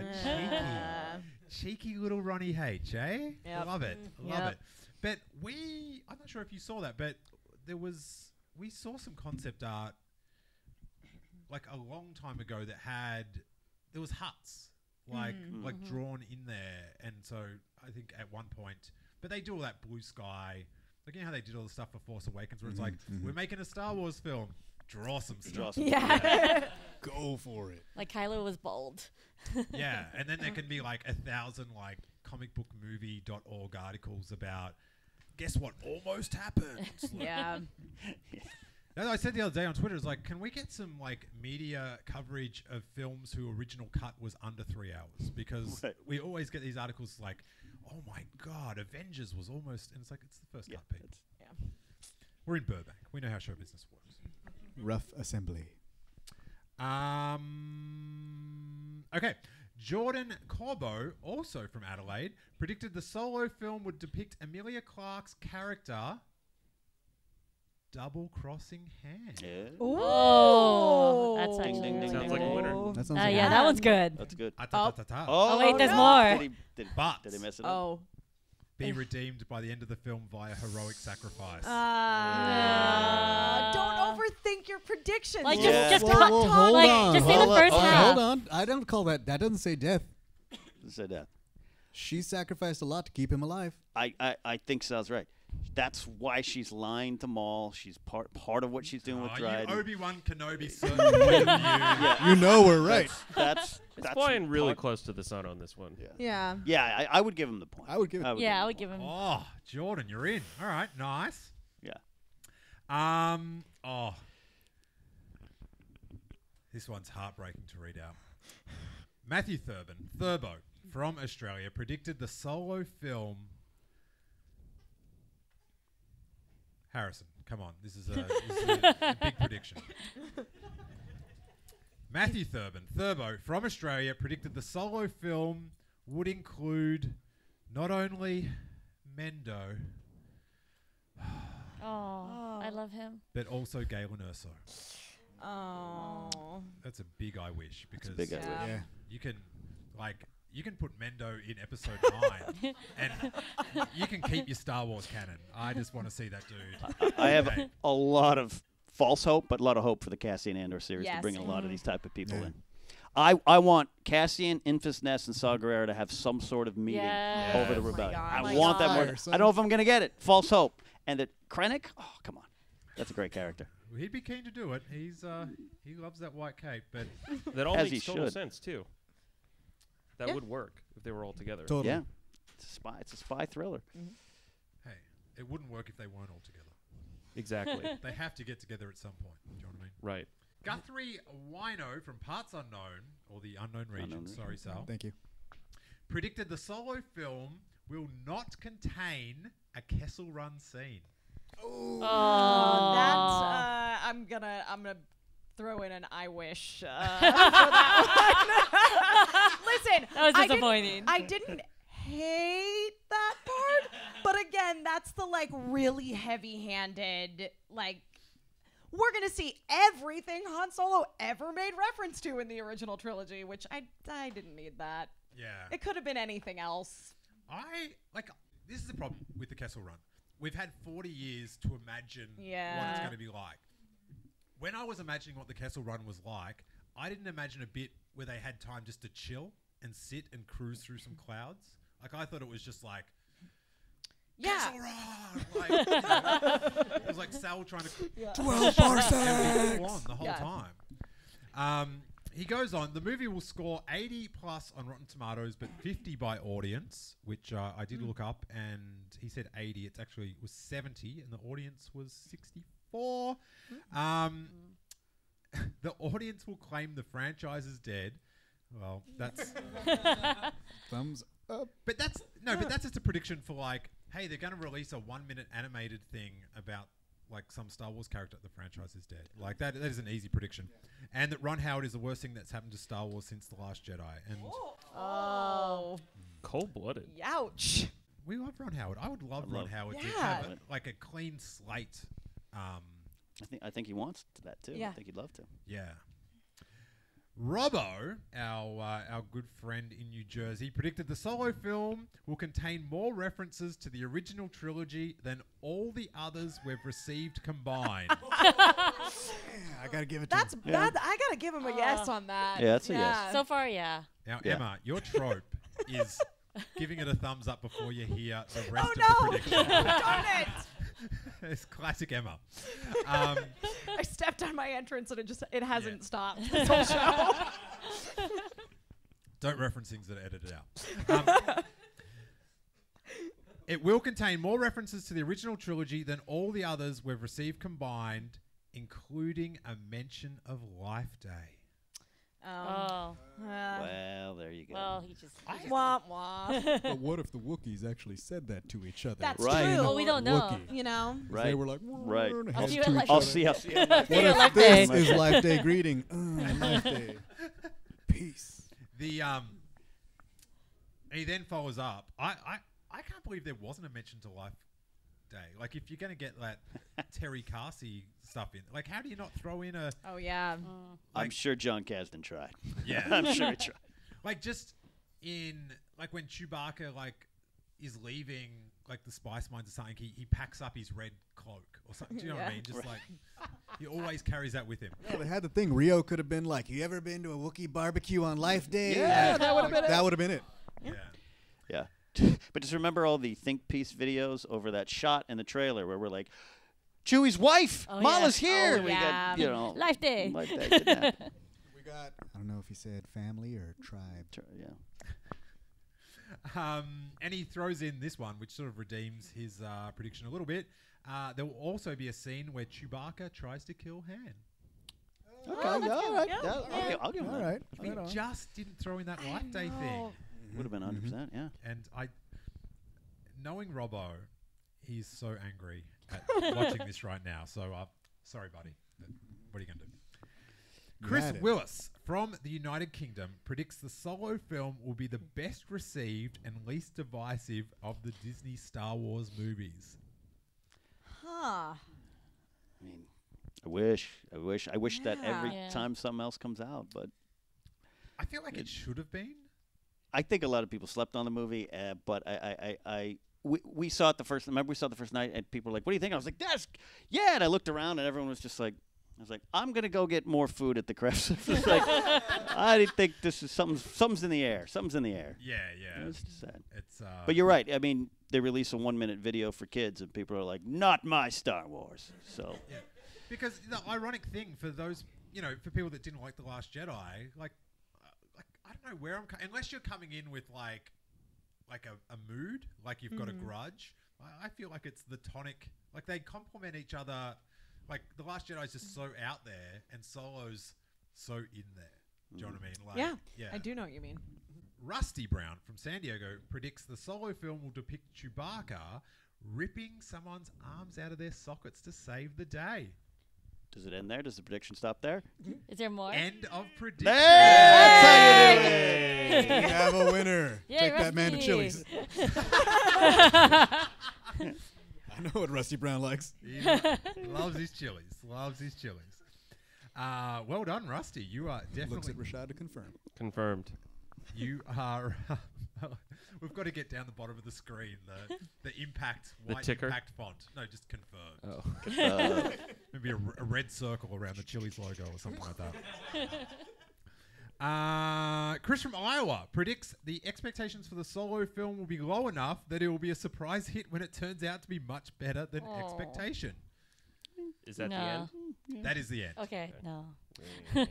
cheeky little Ronnie H, eh? Yep. Love it, love Yep. it. But I'm not sure if you saw that, but we saw some concept art like a long time ago there was huts like drawn in there, and so I think at one point, but they do all that blue sky, like how they did all the stuff for Force Awakens, where it's like we're making a Star Wars film, draw some stuff, Yeah. Go for it. Like Kylo was bold. yeah, and then there can be like 1,000 like comicbookmovie.org articles about guess what almost happened. Yeah. As I said the other day on Twitter, it's like, can we get some like media coverage of films whose original cut was under 3 hours? Because we always get these articles like, oh my God, Avengers was almost, and it's like, it's the first cut, Pete. Yeah. We're in Burbank. We know how show business works. Rough assembly. Okay. Jordan Corbo, also from Adelaide, predicted the Solo film would depict Emilia Clarke's character double-crossing Han. Yeah. Oh, that's Ding, actually ding, ding, Sounds ding, like a ding. winner. That sounds Yeah, like that one's good. That's good. Ah-ta-ta-ta-ta. Oh, wait, there's no. more. But Did he mess it up? Oh. be redeemed by the end of the film via heroic sacrifice. Don't overthink your predictions. Like, Yeah. just Whoa, cut. whoa, hold Like, on. just say the Hold up, first hold half. Hold on. I don't call that. That doesn't say death. Said that. She sacrificed a lot to keep him alive. I think Sal's right. That's why she's lying to Maul. She's part of what she's doing with You Dryden. Obi-Wan Kenobi certainly knew. You know we're right. That's It's flying really part- close to the sun on this one. Yeah. Yeah, I would give him the point. I would give it. Yeah, I would give him. Oh, Jordan, you're in. All right, nice. Yeah. Oh. This one's heartbreaking to read out. Matthew Thurbo from Australia predicted the Solo film. Harrison, come on. This is a big prediction. Matthew Thurbo from Australia predicted the Solo film would include not only Mendo, Oh, I love him. but also Galen Erso. Oh. That's a big I wish because big I wish. Yeah. you can put Mendo in episode 9 and you can keep your Star Wars canon. I just want to see that dude. I have Okay. a lot of false hope, but a lot of hope for the Cassian Andor series to Yes. bring in a lot of these type of people Yeah. in. I want Cassian, Infus Nest, and Saw Gerrera to have some sort of meeting Yes. over the Oh my rebellion. God. I Oh my want that God. more. Fire, son. I don't know if I'm going to get it. False hope. And that Krennic, oh, come on. That's a great character. He'd be keen to do it. He loves that white cape, but That all As makes he total should. sense too. That Yeah. would work if they were all together. Totally. Yeah. It's a spy thriller. hey, it wouldn't work if they weren't all together. Exactly. They have to get together at some point. Do you know what I mean? Right. Guthrie Wino from Parts Unknown, or the Unknown Region, Unknown sorry Sal, Thank you. predicted the Solo film will not contain a Kessel Run scene. Oh, That's I'm gonna throw in an I wish for that one. Listen, That was I didn't- disappointing. I didn't hate that part, but again, that's the like really heavy-handed like. We're gonna see everything Han Solo ever made reference to in the original trilogy, which I didn't need that. Yeah. It could have been anything else. This is the problem with the Kessel Run. We've had 40 years to imagine what it's going to be like. When I was imagining what the Kessel Run was like, I didn't imagine a bit where they had time just to chill and sit and cruise through some clouds. Like, I thought it was just like, Kessel Run! Like, it was like Sal trying to 12 parsecs on the whole time. He goes on, the movie will score 80 plus on Rotten Tomatoes, but 50 by audience, which I did look up, and he said 80. It actually was 70, and the audience was 64. The audience will claim the franchise is dead. Well, that's... thumbs up. But that's just a prediction for like, hey, they're going to release a 1-minute animated thing about like some Star Wars character. The franchise is dead. Like that is an easy prediction. And that Ron Howard is the worst thing that's happened to Star Wars since The Last Jedi. And Cold-blooded. Ouch. we love Ron Howard. I would love Ron Howard to Yeah. have like a clean slate. I think he wants that too. Yeah. I think he'd love to. Yeah. Robbo, our good friend in New Jersey, predicted the Solo film will contain more references to the original trilogy than all the others we've received combined. Yeah, I gotta give it to That's him. that. I gotta give him a yes on that. Yeah, that's a yes. So far, yeah. Now, Yeah. Emma, your trope is giving it a thumbs up before you hear the rest Oh of no! the prediction. Darn it! It's classic Emma. I stepped on my entrance and it hasn't stopped this whole show. Don't reference things that are edited out. It will contain more references to the original trilogy than all the others we've received combined, including a mention of Life Day. Well, there you go. Well, he just. Womp womp. But what if the Wookiees actually said that to each other? That's Right. true. Well, we don't know. Wookiee. You know. Right. They were like, Right. I'll see you heads at to Life each Day. I'll other. see. See you What at if Life this Day. is Life Day greeting? Life Day. Peace. The he then follows up. I can't believe there wasn't a mention to Life Day. Like, if you're going to get that Terry Carsey stuff in, like, how do you not throw in a Oh yeah. I'm sure John Kasdan tried. yeah, I'm sure he tried. like just in like when Chewbacca like is leaving like the spice mines or something, he packs up his red cloak or something. Do you know what I Yeah. mean? Just like he always carries that with him. Yeah, they had the thing. Rio could have been like, you ever been to a Wookiee barbecue on Life Day? Yeah, that would have been it. That would have been it. Yeah. Yeah. But just remember all the think piece videos over that shot in the trailer where we're like, Chewie's wife, Oh, Mama's yeah. here. Oh, We yeah. got, you know, Life Day. Life Day. Didn't happen. We got, I don't know if he said family or tribe. Yeah. And he throws in this one, which sort of redeems his prediction a little bit. There will also be a scene where Chewbacca tries to kill Han. Okay, all right. Yeah. Yeah, I'll give him All that. right. He Right on. just didn't throw in that Life Day thing. Would have been 100%, yeah. And knowing Robbo, he's so angry at watching this right now. So, sorry, buddy. But what are you going to do? You Chris had it. Willis from the United Kingdom predicts the Solo film will be the best received and least divisive of the Disney Star Wars movies. Huh. I mean, I wish that every Yeah. time something else comes out, but I feel like it should have been. I think a lot of people slept on the movie, but we saw it the first. Remember, we saw it the first night, and people were like, "What do you think?" I was like, "That's yeah." And I looked around, and everyone was just like, "I was like, I'm gonna go get more food at the craft service." Like, I didn't think this is something's in the air. Something's in the air. Yeah, yeah. It's just sad. It's. But you're right. I mean, they release a 1-minute video for kids, and people are like, "Not my Star Wars." So Yeah. Because the ironic thing for those, for people that didn't like The Last Jedi, like I don't know where unless you're coming in with like a mood, like you've got a grudge. I feel like it's the tonic. Like they complement each other. Like The Last Jedi is just so out there, and Solo's so in there. Do you know what I mean? Like, Yeah. I do know what you mean. Rusty Brown from San Diego predicts the Solo film will depict Chewbacca ripping someone's arms out of their sockets to save the day. does it end there? Does the prediction stop there? Is there more? End of prediction. That's how you do it. We have a winner. Yay, Take that man to Rusty. Chili's. I know what Rusty Brown likes. He loves his chilies. Loves his chilies. Well done, Rusty. You are Looks definitely at Rashad to confirm. Confirmed. you are. We've got to get down the bottom of the screen the impact The white ticker? impact font. No, just confirmed. Oh. Maybe a red circle around the Chili's logo or something like that. Chris from Iowa predicts the expectations for the Solo film will be low enough that it will be a surprise hit when it turns out to be much better than expectation. Is that No. the end? That is the end. Okay, no.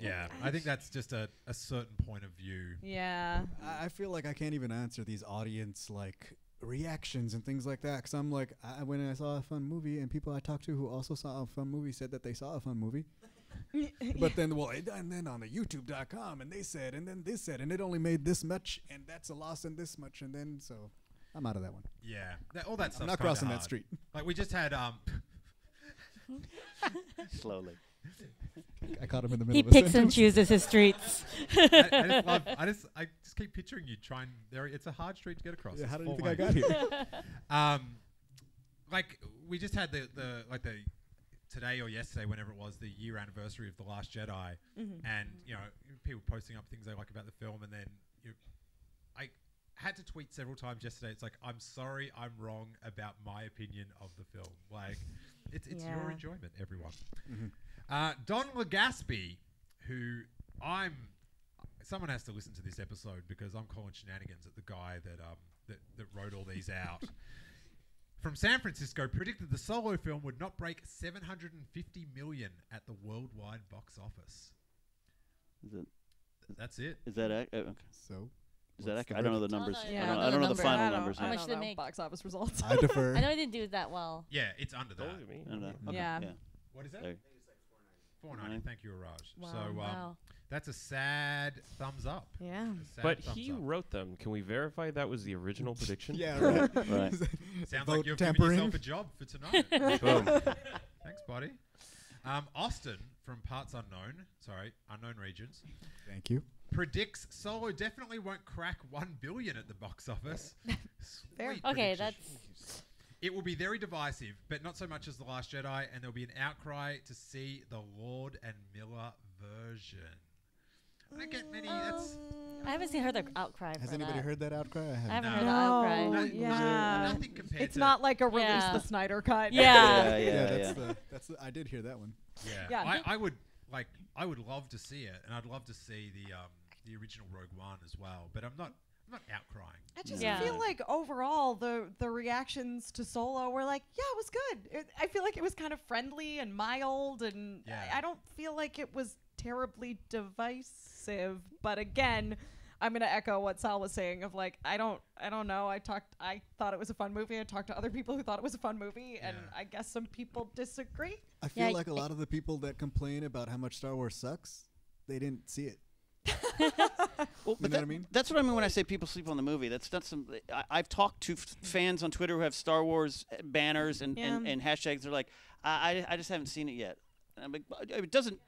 Yeah, I think that's just a certain point of view. Yeah. I feel like I can't even answer these audience like reactions and things like that because I'm like, when I saw a fun movie and people I talked to who also saw a fun movie said that they saw a fun movie. But then, and then on the YouTube.com and they said, and then this said, and it only made this much, and that's a loss in this much, and then so I'm out of that one. Yeah, all that stuff. I'm not crossing that street. Like we just had Slowly. I caught him in the middle He of a picks and sentence. chooses his streets. I just keep picturing you trying. It's a hard street to get across. Yeah, It's how did you four think I ways. got here? Like we just had the today or yesterday, whenever it was, the year anniversary of The Last Jedi, and people posting up things they like about the film, and then I had to tweet several times yesterday. It's like, I'm sorry, I'm wrong about my opinion of the film. Like, it's your Yeah. enjoyment, everyone. Don Legaspi, who someone has to listen to this episode because I'm calling shenanigans at the guy that wrote all these out. From San Francisco, predicted the Solo film would not break $750 million at the worldwide box office. That's it. Is that okay. So Is that what's accurate? I don't know the numbers. Yeah, I I don't, know I don't the know the number. final I don't- numbers. I How yet. much don't did it know make? box office results. I defer. I know it didn't do that well. Yeah, it's under that. Told you me. I don't know. Okay. Yeah. What is that? There. $4.90. Thank you, Raj. Wow. So Wow. that's a sad thumbs up. Yeah. A sad But thumbs he up. wrote them. Can we verify that was the original prediction? Yeah, right. Right. Sounds Vote like you've tampering. given yourself a job for tonight. Boom. Thanks, buddy. Austin from Parts Unknown Regions, Thank you. predicts Solo definitely won't crack $1 billion at the box office. Fair. Sweet Okay, prediction. that's It will be very divisive, but not so much as The Last Jedi, and there'll be an outcry to see the Lord and Miller version. I don't get many. I haven't heard the outcry. Has for anybody that. heard that outcry? I I haven't. haven't No. heard the outcry. No, yeah. Nothing compared It's to not like a release Yeah. the Snyder cut. Yeah. Yeah. That's the. I did hear that one. Yeah, Yeah. I would love to see it, and I'd love to see the original Rogue One as well. But I'm not outcrying. I just Yeah. feel like overall the reactions to Solo were like, yeah, it was good. I feel like it was kind of friendly and mild, and Yeah. I don't feel like it was terribly divisive. But again, I'm gonna echo what Sal was saying of like, I don't know. I thought it was a fun movie. I talked to other people who thought it was a fun movie, and Yeah. I guess some people disagree. I feel Yeah, like a lot of the people that complain about how much Star Wars sucks, they didn't see it. Well, You know what I mean? That's what I mean when I say people sleep on the movie. That's not some. I've talked to fans on Twitter who have Star Wars banners and hashtags. They're like, I just haven't seen it yet. And I'm like, it doesn't.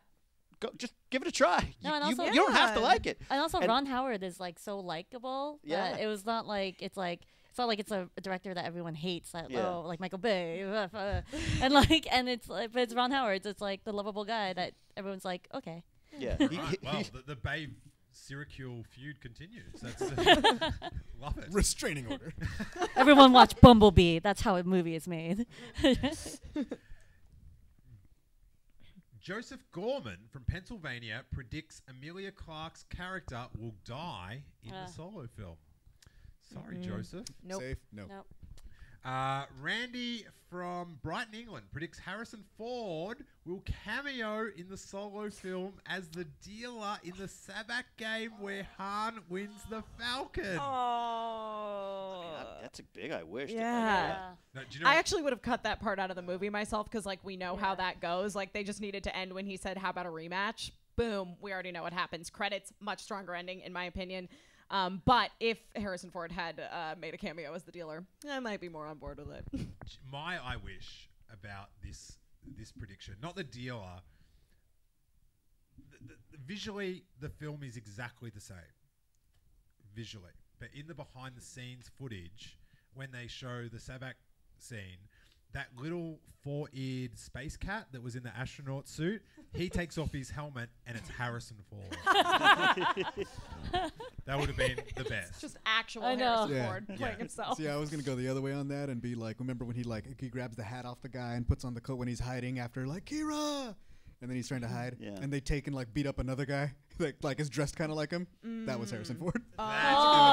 Go, just give it a try. No, and you also- don't have to Yeah. like it. And also, And- Ron Howard is like so likable. Yeah. That it was not like it's not like it's a director that everyone hates. Like, Yeah. oh, like Michael Bay, and it's like, but it's Ron Howard. It's like the lovable guy that everyone's like, okay. Yeah. Right, well, the Bay Syracuse feud continues. That's love it. Restraining order. Everyone watch Bumblebee. That's how a movie is made. Joseph Gorman from Pennsylvania predicts Emilia Clarke's character will die in the Solo film. Sorry, Joseph. Nope. Safe? No. Nope. Randy from Brighton, England predicts Harrison Ford will cameo in the Solo film as the dealer in the Sabak game where Han wins the Falcon. Oh. That's a big I wish. Yeah. No, do you know I actually would have cut that part out of the movie myself because, like, we know how that goes. Like, they just needed to end when he said, "How about a rematch?" Boom. We already know what happens. Credits, much stronger ending, in my opinion. But if Harrison Ford had made a cameo as the dealer, I might be more on board with it. my I wish about this prediction, not the dealer. Visually, the film is exactly the same. Visually, but in the behind the scenes footage, when they show the Sabak scene, that little four-eared space cat that was in the astronaut suit, he takes off his helmet and it's Harrison Ford. That would have been the best. Just actual I know. Harrison Yeah. Ford Yeah. playing himself. See, I was gonna go the other way on that and be like, remember when he grabs the hat off the guy and puts on the coat when he's hiding after like Kira, and then he's trying to hide, Yeah. and they take and like beat up another guy like is dressed kind of like him. That was Harrison Ford. Oh,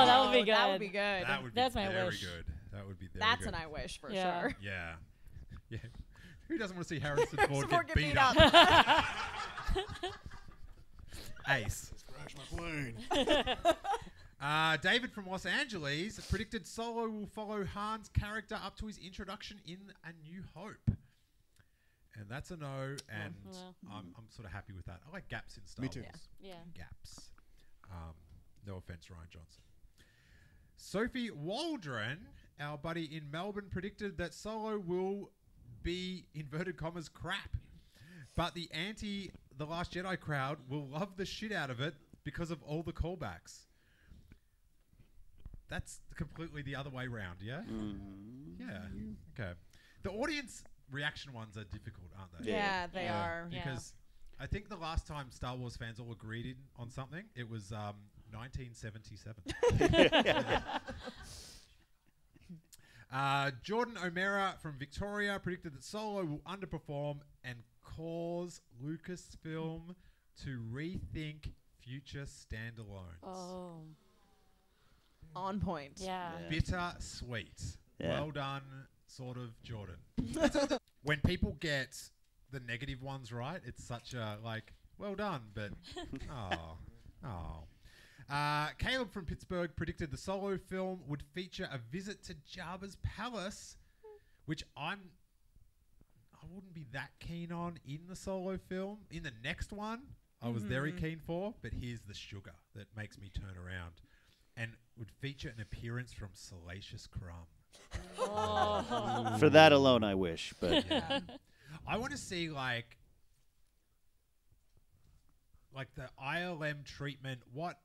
that would be good. That would be good. That would That's be my very wish. good. That would be very That's good. an I wish for Yeah. sure. Yeah. Yeah. Who doesn't want to see Harrison Ford Ford get beat up? Ace. Crash my plane. David from Los Angeles predicted Solo will follow Han's character up to his introduction in A New Hope. And that's a no, and well. I'm sort of happy with that. I like gaps in Star Me too. Wars. Yeah. Gaps. No offense, Ryan Johnson. Sophie Waldron, our buddy in Melbourne, predicted that Solo will be, inverted commas, crap. But the The Last Jedi crowd will love the shit out of it because of all the callbacks. That's completely the other way round, yeah? Yeah. Okay. The audience reaction ones are difficult, aren't they? Yeah, they Yeah. are. Yeah. Because I think the last time Star Wars fans all agreed on something, it was 1977. Jordan O'Meara from Victoria predicted that Solo will underperform and cause Lucasfilm to rethink future standalones. Oh. On point. Yeah. Bitter sweet. Yeah. Well done, sort of, Jordan. When people get the negative ones right, it's such a, like, well done, but, Caleb from Pittsburgh predicted the Solo film would feature a visit to Jabba's palace, which I wouldn't be that keen on in the Solo film. In the next one, I was very keen for, but here's the sugar that makes me turn around. And would feature an appearance from Salacious Crumb. For that alone, I wish. But Yeah. I want to see like the ILM treatment, what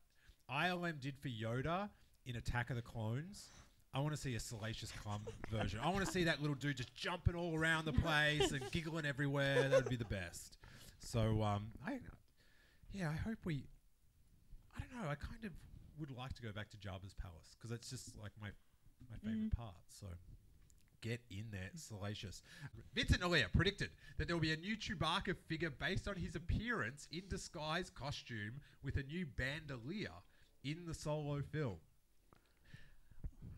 ILM did for Yoda in Attack of the Clones. I want to see a Salacious Crumb version. I want to see that little dude just jumping all around the place and giggling everywhere. That would be the best. So I hope we. I don't know. I kind of would like to go back to Jabba's palace because it's just like my favorite part. So get in there, Salacious. Vincent Alia predicted that there will be a new Chewbacca figure based on his appearance in disguise costume with a new bandolier in the Solo film.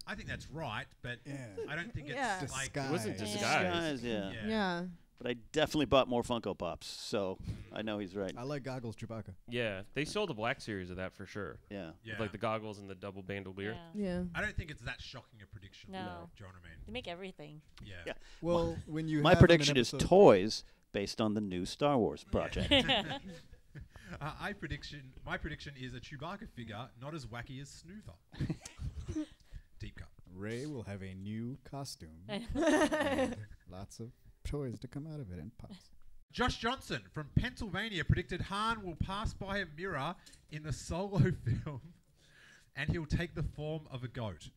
I think that's right, but Yeah. I don't think Yeah. it's like Disguise. It wasn't Yeah. disguised. yeah. Yeah. But I definitely bought more Funko Pops, so I know he's right. I like goggles, Chewbacca. Yeah, they sold a black series of that for sure. Yeah. Yeah. With, like the goggles and the double bandolier. Yeah. Yeah. I don't think it's that shocking a prediction. No. Do you know what I mean? They make everything. Yeah. Yeah. Well, when you My have them in prediction is episode- toys based on the new Star Wars project. My prediction is a Chewbacca figure, not as wacky as Snoother. Deep cut. Ray will have a new costume. and lots of toys to come out of it and pops. Josh Johnson from Pennsylvania predicted Han will pass by a mirror in the Solo film, and he'll take the form of a goat.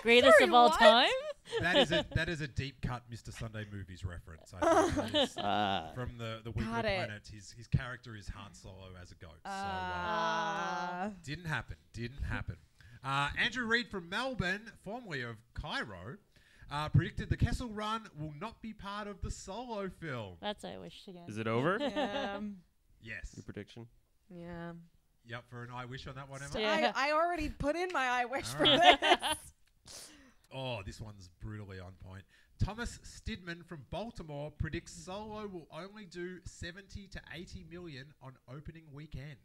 Greatest Sorry, of all what? time? That is a deep cut Mr. Sunday Movies reference. I think that is from the Weekly Got it. Planet. His character is Han Solo as a goat. Didn't happen. Andrew Reid from Melbourne, formerly of Cairo, predicted the Kessel Run will not be part of the Solo film. That's I wish again. Is it over? Yes. Your prediction? Yeah. You up for an I wish on that one, Emma? Yeah. I already put in my I wish All for right. this. Oh, this one's brutally on point. Thomas Stidman from Baltimore predicts Solo will only do 70 to 80 million on opening weekend.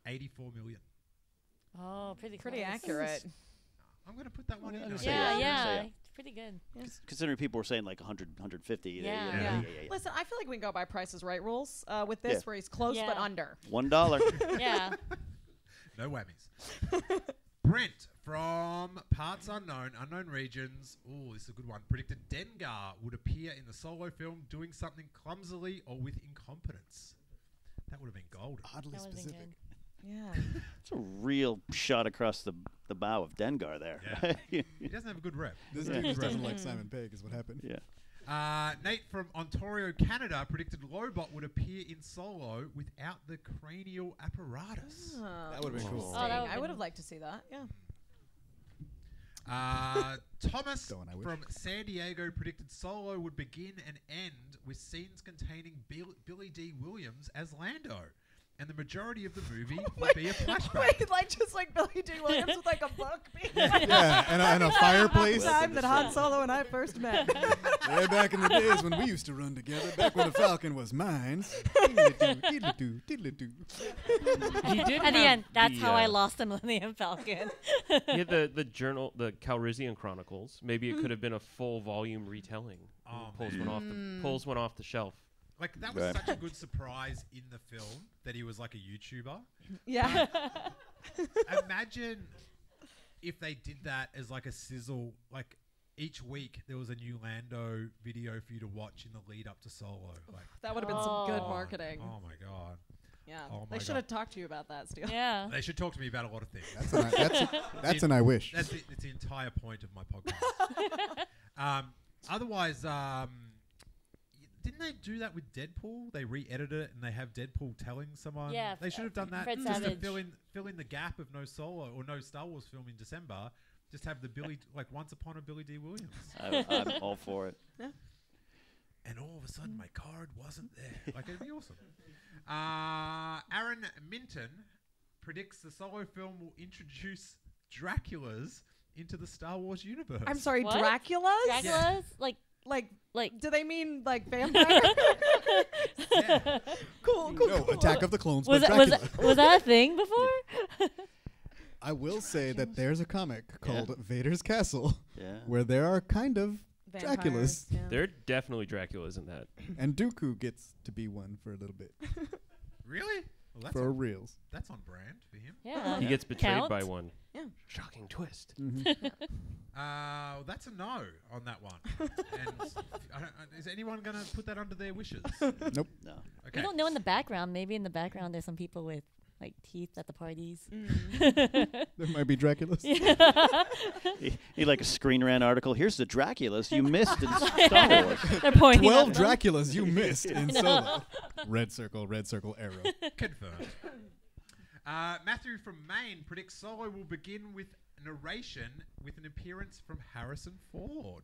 84 million. Oh, pretty Pretty close. accurate. I'm going to put that one in. I'm gonna I say Yeah, think. yeah. yeah. Yeah. Pretty good. Considering people were saying like 100, 150. Yeah. Yeah. Listen, I feel like we can go by Price is Right rules with this, Yeah. where he's close but Yeah. under. $1. Yeah. No whammies. Brent from Parts Unknown, Unknown Regions. Oh, this is a good one. Predicted Dengar would appear in the Solo film doing something clumsily or with incompetence. That would have been golden. Oddly That would have been specific. good. Yeah. It's a real shot across the bow of Dengar there. Yeah. He doesn't have a good rep. This Yeah. dude just doesn't like Simon Pegg is what happened. Yeah. Nate from Ontario, Canada, predicted Lobot would appear in Solo without the cranial apparatus. That would've been cool. Oh, that would've I would been- have liked to see that. Yeah. Thomas Don't I wish? from San Diego predicted Solo would begin and end with scenes containing Billy D. Williams as Lando, and the majority of the movie would be a flashback. Wait, like just like Billy D. Williams with like a book. Yeah, and a fireplace. The time that Han Solo and I first met. Way back in the days when we used to run together, back when the Falcon was mine. Diddle-doo, diddle-doo. He did At the have end, that's the, how I lost the Millennium Falcon. He had the journal, the Calrissian Chronicles. Maybe it could have been a full volume retelling. Oh, Pulls man. pulls one off the shelf. Like, that was Right. such a good surprise in the film that he was like a YouTuber. Yeah. Imagine if they did that as like a sizzle, like each week there was a new Lando video for you to watch in the lead up to Solo. Like, That would have been some good Oh. marketing. oh my god. Yeah. Oh my They should God. have talked to you about that, Steele. Yeah. They should talk to me about a lot of things. That's an I wish. That's the entire point of my podcast. Otherwise, didn't they do that with Deadpool? They re-edited it and they have Deadpool telling someone. Yeah, They should have done that Fred just to Savage. fill in the gap of no Solo or no Star Wars film in December. Just have the Billy like Once Upon a Billy D. Williams, I'm all for it. and all of a sudden my card wasn't there. Like, it'd be awesome. Aaron Minton predicts the Solo film will introduce Draculas into the Star Wars universe. I'm sorry, What? Dracula's? Dracula's? Like, do they mean like vampire? Yeah. cool. No, Attack of the Clones, Was but that, was, Dracula. that, was that a thing before? I will say that there's a comic called Vader's Castle Yeah. where there are kind of Vampires, Draculas, yeah. There are definitely Draculas in that. and Dooku gets to be one for a little bit, Really? Well, that's for reals. that's on brand for him. Yeah. He gets betrayed Count? by one. Yeah. Shocking twist. Well, that's a no on that one. And is anyone going to put that under their wishes? Nope. No. Okay. We don't know in the background. Maybe in the background there's some people with like teeth at the parties. There might be Draculas. He like a Screen Rant article. Here's the Draculas you missed in Star Wars. They're pointing 12 at them. Draculas you missed in Solo. Red circle, arrow. Confirmed. Matthew from Maine predicts Solo will begin with narration with an appearance from Harrison Ford.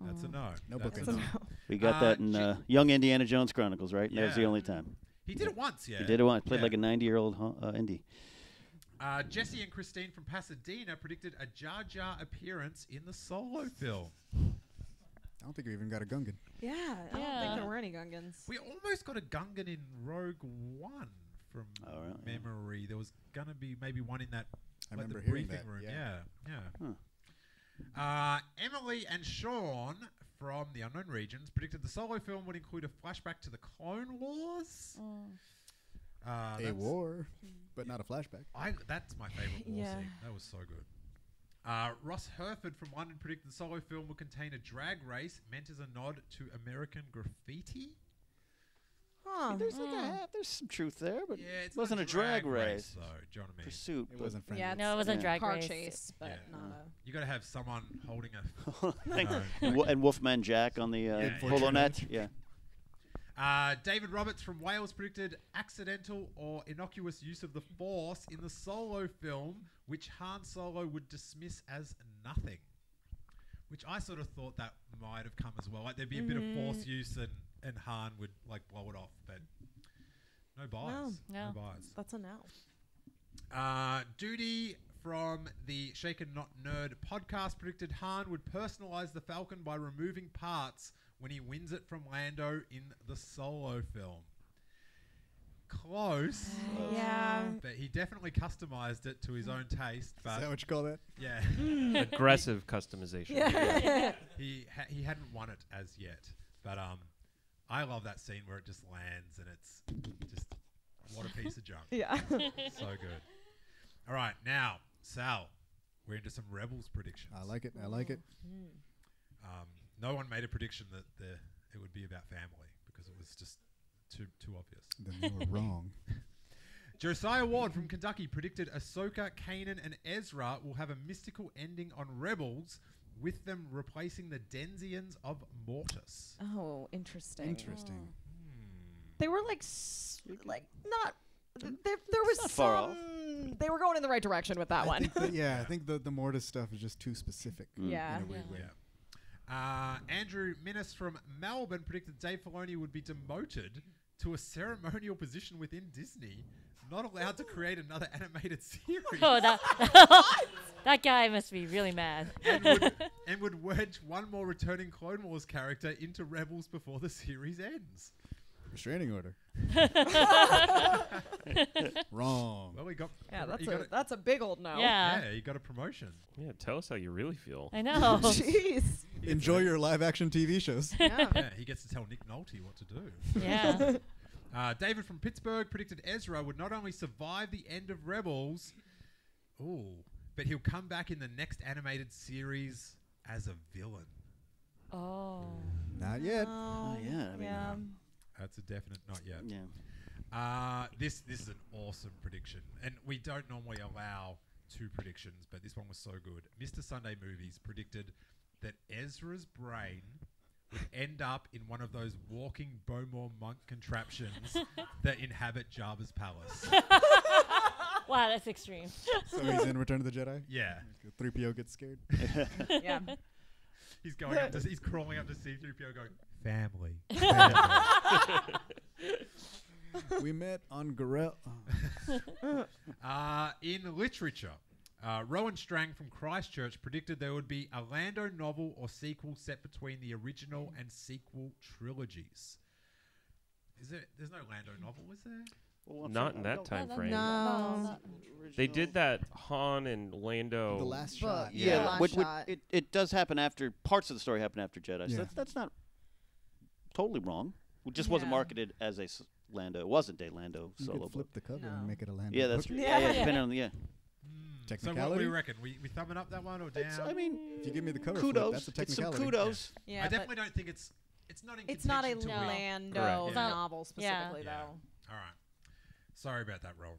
That's a no. No That's bookings. a no. We got that in Young Indiana Jones Chronicles, right? That was the Yeah. only time. He did it once, yeah. He did it once. Played Yeah. like a 90-year-old indie. Jesse and Christine from Pasadena predicted a Jar Jar appearance in the Solo film. I don't think we even got a Gungan. Yeah, I don't Yeah. think there were any Gungans. We almost got a Gungan in Rogue One from Oh, really? Yeah. memory. There was going to be maybe one in that I like remember the hearing briefing that. room. Yeah. Emily and Sean from the Unknown Regions predicted the Solo film would include a flashback to the Clone Wars. A That's- war, but not a flashback. That's my favorite war Yeah. scene. That was so good. Ross Herford from London predicted the Solo film would contain a drag race meant as a nod to American graffiti. Huh. There's like there's some truth there, but Yeah, it it's wasn't not a drag race. though. Do you know what I mean? Pursuit. It but- wasn't friendly. Yeah, No, it wasn't Yeah. drag car race. chase, but Yeah. not a. You got to have someone holding a. Like- No. and Wolfman Jack on the Yeah. polo net. Yeah. David Roberts from Wales predicted accidental or innocuous use of the Force in the Solo film, which Han Solo would dismiss as nothing. Which I sort of thought that might have come as well. Like there'd be a bit of Force use and Han would like blow it off, but no buys. No. No buys. That's a no. Duty from the Shaken Not Nerd podcast predicted Han would personalize the Falcon by removing parts when he wins it from Lando in the Solo film. Close, Yeah. but he definitely customized it to his own taste. Is But that what you call that? yeah, Aggressive customization. Yeah. he hadn't won it as yet. But I love that scene where it just lands and it's just what a piece of junk. Yeah. So good. All right, now Sal, we're into some Rebels predictions. I like it. I like it. No one made a prediction that it would be about family because it was just too obvious. Then they were wrong. Josiah Ward from Kentucky predicted Ahsoka, Kanan, and Ezra will have a mystical ending on Rebels with them replacing the Denzians of Mortis. Oh, interesting. Interesting. They were like not. There was not far off. They were going in the right direction with that I one. think I think the Mortis stuff is just too specific. Yeah. In a weird way. Andrew Minnis from Melbourne predicted Dave Filoni would be demoted to a ceremonial position within Disney, not allowed to create another animated series. Oh, that guy must be really mad. and would wedge one more returning Clone Wars character into Rebels before the series ends. Restraining order. Wrong. Well, we got. Yeah, you that's a big old no. Yeah. you got a promotion. Yeah, tell us how you really feel. I know. Jeez. Enjoy your live action TV shows. Yeah. Yeah, he gets to tell Nick Nolte what to do. Yeah. David from Pittsburgh predicted Ezra would not only survive the end of Rebels, but he'll come back in the next animated series as a villain. Oh. Not yet. Oh, yeah. I mean, That's a definite not yet. yeah. This is an awesome prediction, and we don't normally allow 2 predictions, but this one was so good. Mr. Sunday Movies predicted that Ezra's brain would end up in one of those walking Bowmore monk contraptions that inhabit Jabba's palace. Wow, that's extreme. So he's in Return of the Jedi. Yeah, 3PO gets scared. Yeah. he's going up to, he's crawling up to C-3PO, going family. We met on Gorel. In literature, Rowan Strang from Christchurch predicted there would be a Lando novel or sequel set between the original and sequel trilogies. There's no Lando novel, is there? Well, Not in that time frame. No. They did that Han and Lando. The last But- shot. Yeah. Yeah, Last which shot. it does happen after parts of the story happen after Jedi. Yeah. So that's not totally wrong. It just wasn't Yeah. marketed as a Lando. It wasn't a Lando You solo could flip book. the cover No. and make it a Lando. Yeah, that's book. true. Yeah. Yeah, depending on So what do Technicality. you reckon? We thumbing up that one or down? I mean, If you give me the cover flip, kudos. that's a It's some technicality. kudos. Yeah. I but definitely don't think it's not in it's not a contention to win. Lando Correct. Yeah. novel specifically, Yeah. though. All right. Sorry about that, Roll.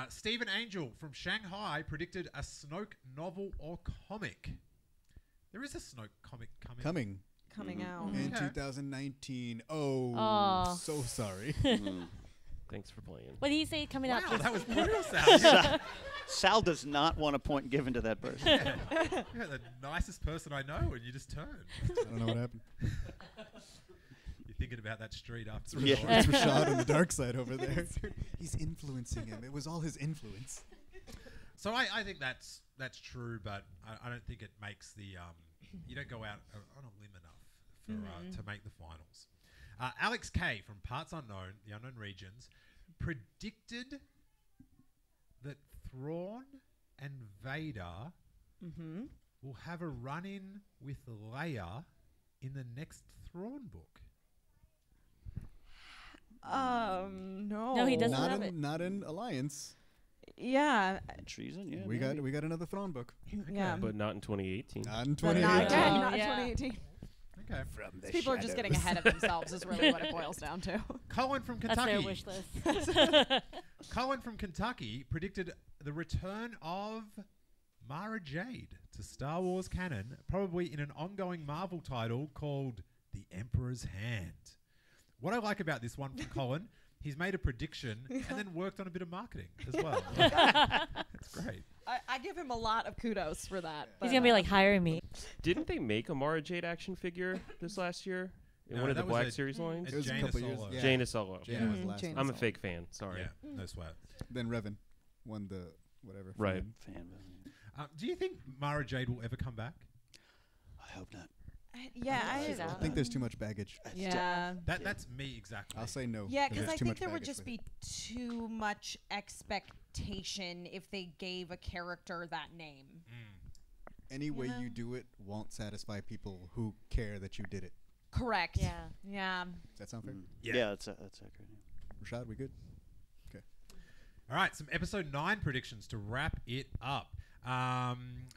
Stephen Angel from Shanghai predicted a Snoke novel or comic. There is a Snoke comic coming. Coming Mhm. out. In Okay. 2019. Oh, Aw. so sorry. Mhm. Thanks for playing. What did he say coming Wow, out? this- that was brutal, Sal. Sal does not want a point given to that person. You're the nicest person I know, and you just turned. I don't know what happened. You're thinking about that street after. Yeah. It's Rashad on the dark side over there. He's influencing him. It was all his influence. So I think that's true, but I don't think it makes the you don't go out on a limb enough for to make the finals. Alex K from Parts Unknown, the Unknown Regions, predicted that Thrawn and Vader will have a run-in with Leia in the next Thrawn book. No. No, he doesn't have it. Not in Alliance. Yeah. Treason, yeah. We maybe. got another Thrawn book. Yeah. But not in 2018. Not in But 2018. not, Yeah. again, not in Yeah. 2018. Okay. From the People are just getting ahead of themselves is really what it boils down to. Colin from That's Kentucky. their wish list. Colin from Kentucky predicted the return of Mara Jade to Star Wars canon, probably in an ongoing Marvel title called The Emperor's Hand. What I like about this one from Colin, he's made a prediction and then worked on a bit of marketing as well. That's great. I give him a lot of kudos for that. He's gonna be like hiring me. Didn't they make a Mara Jade action figure this last year in No, one of the that was Black a- Series lines? It was a Jaina couple years. Solo. Yeah. Jaina Solo. Jaina was last Jaina one. I'm a fake fan. Sorry. Yeah, no sweat. Then Revan won the whatever. Right. fan. Fan. Do you think Mara Jade will ever come back? I hope not. Yeah, She's I out. think there's too much baggage. Yeah. That's me exactly. I'll say no. Yeah, because there's I too think much there would baggage just with be too much expectation if they gave a character that name. it. Any way know? you do it won't satisfy people who care that you did it. Correct. Yeah. Yeah. Does that sound fair? Yeah. That's accurate. Yeah. Rashad, we good? All right, some episode 9 predictions to wrap it up.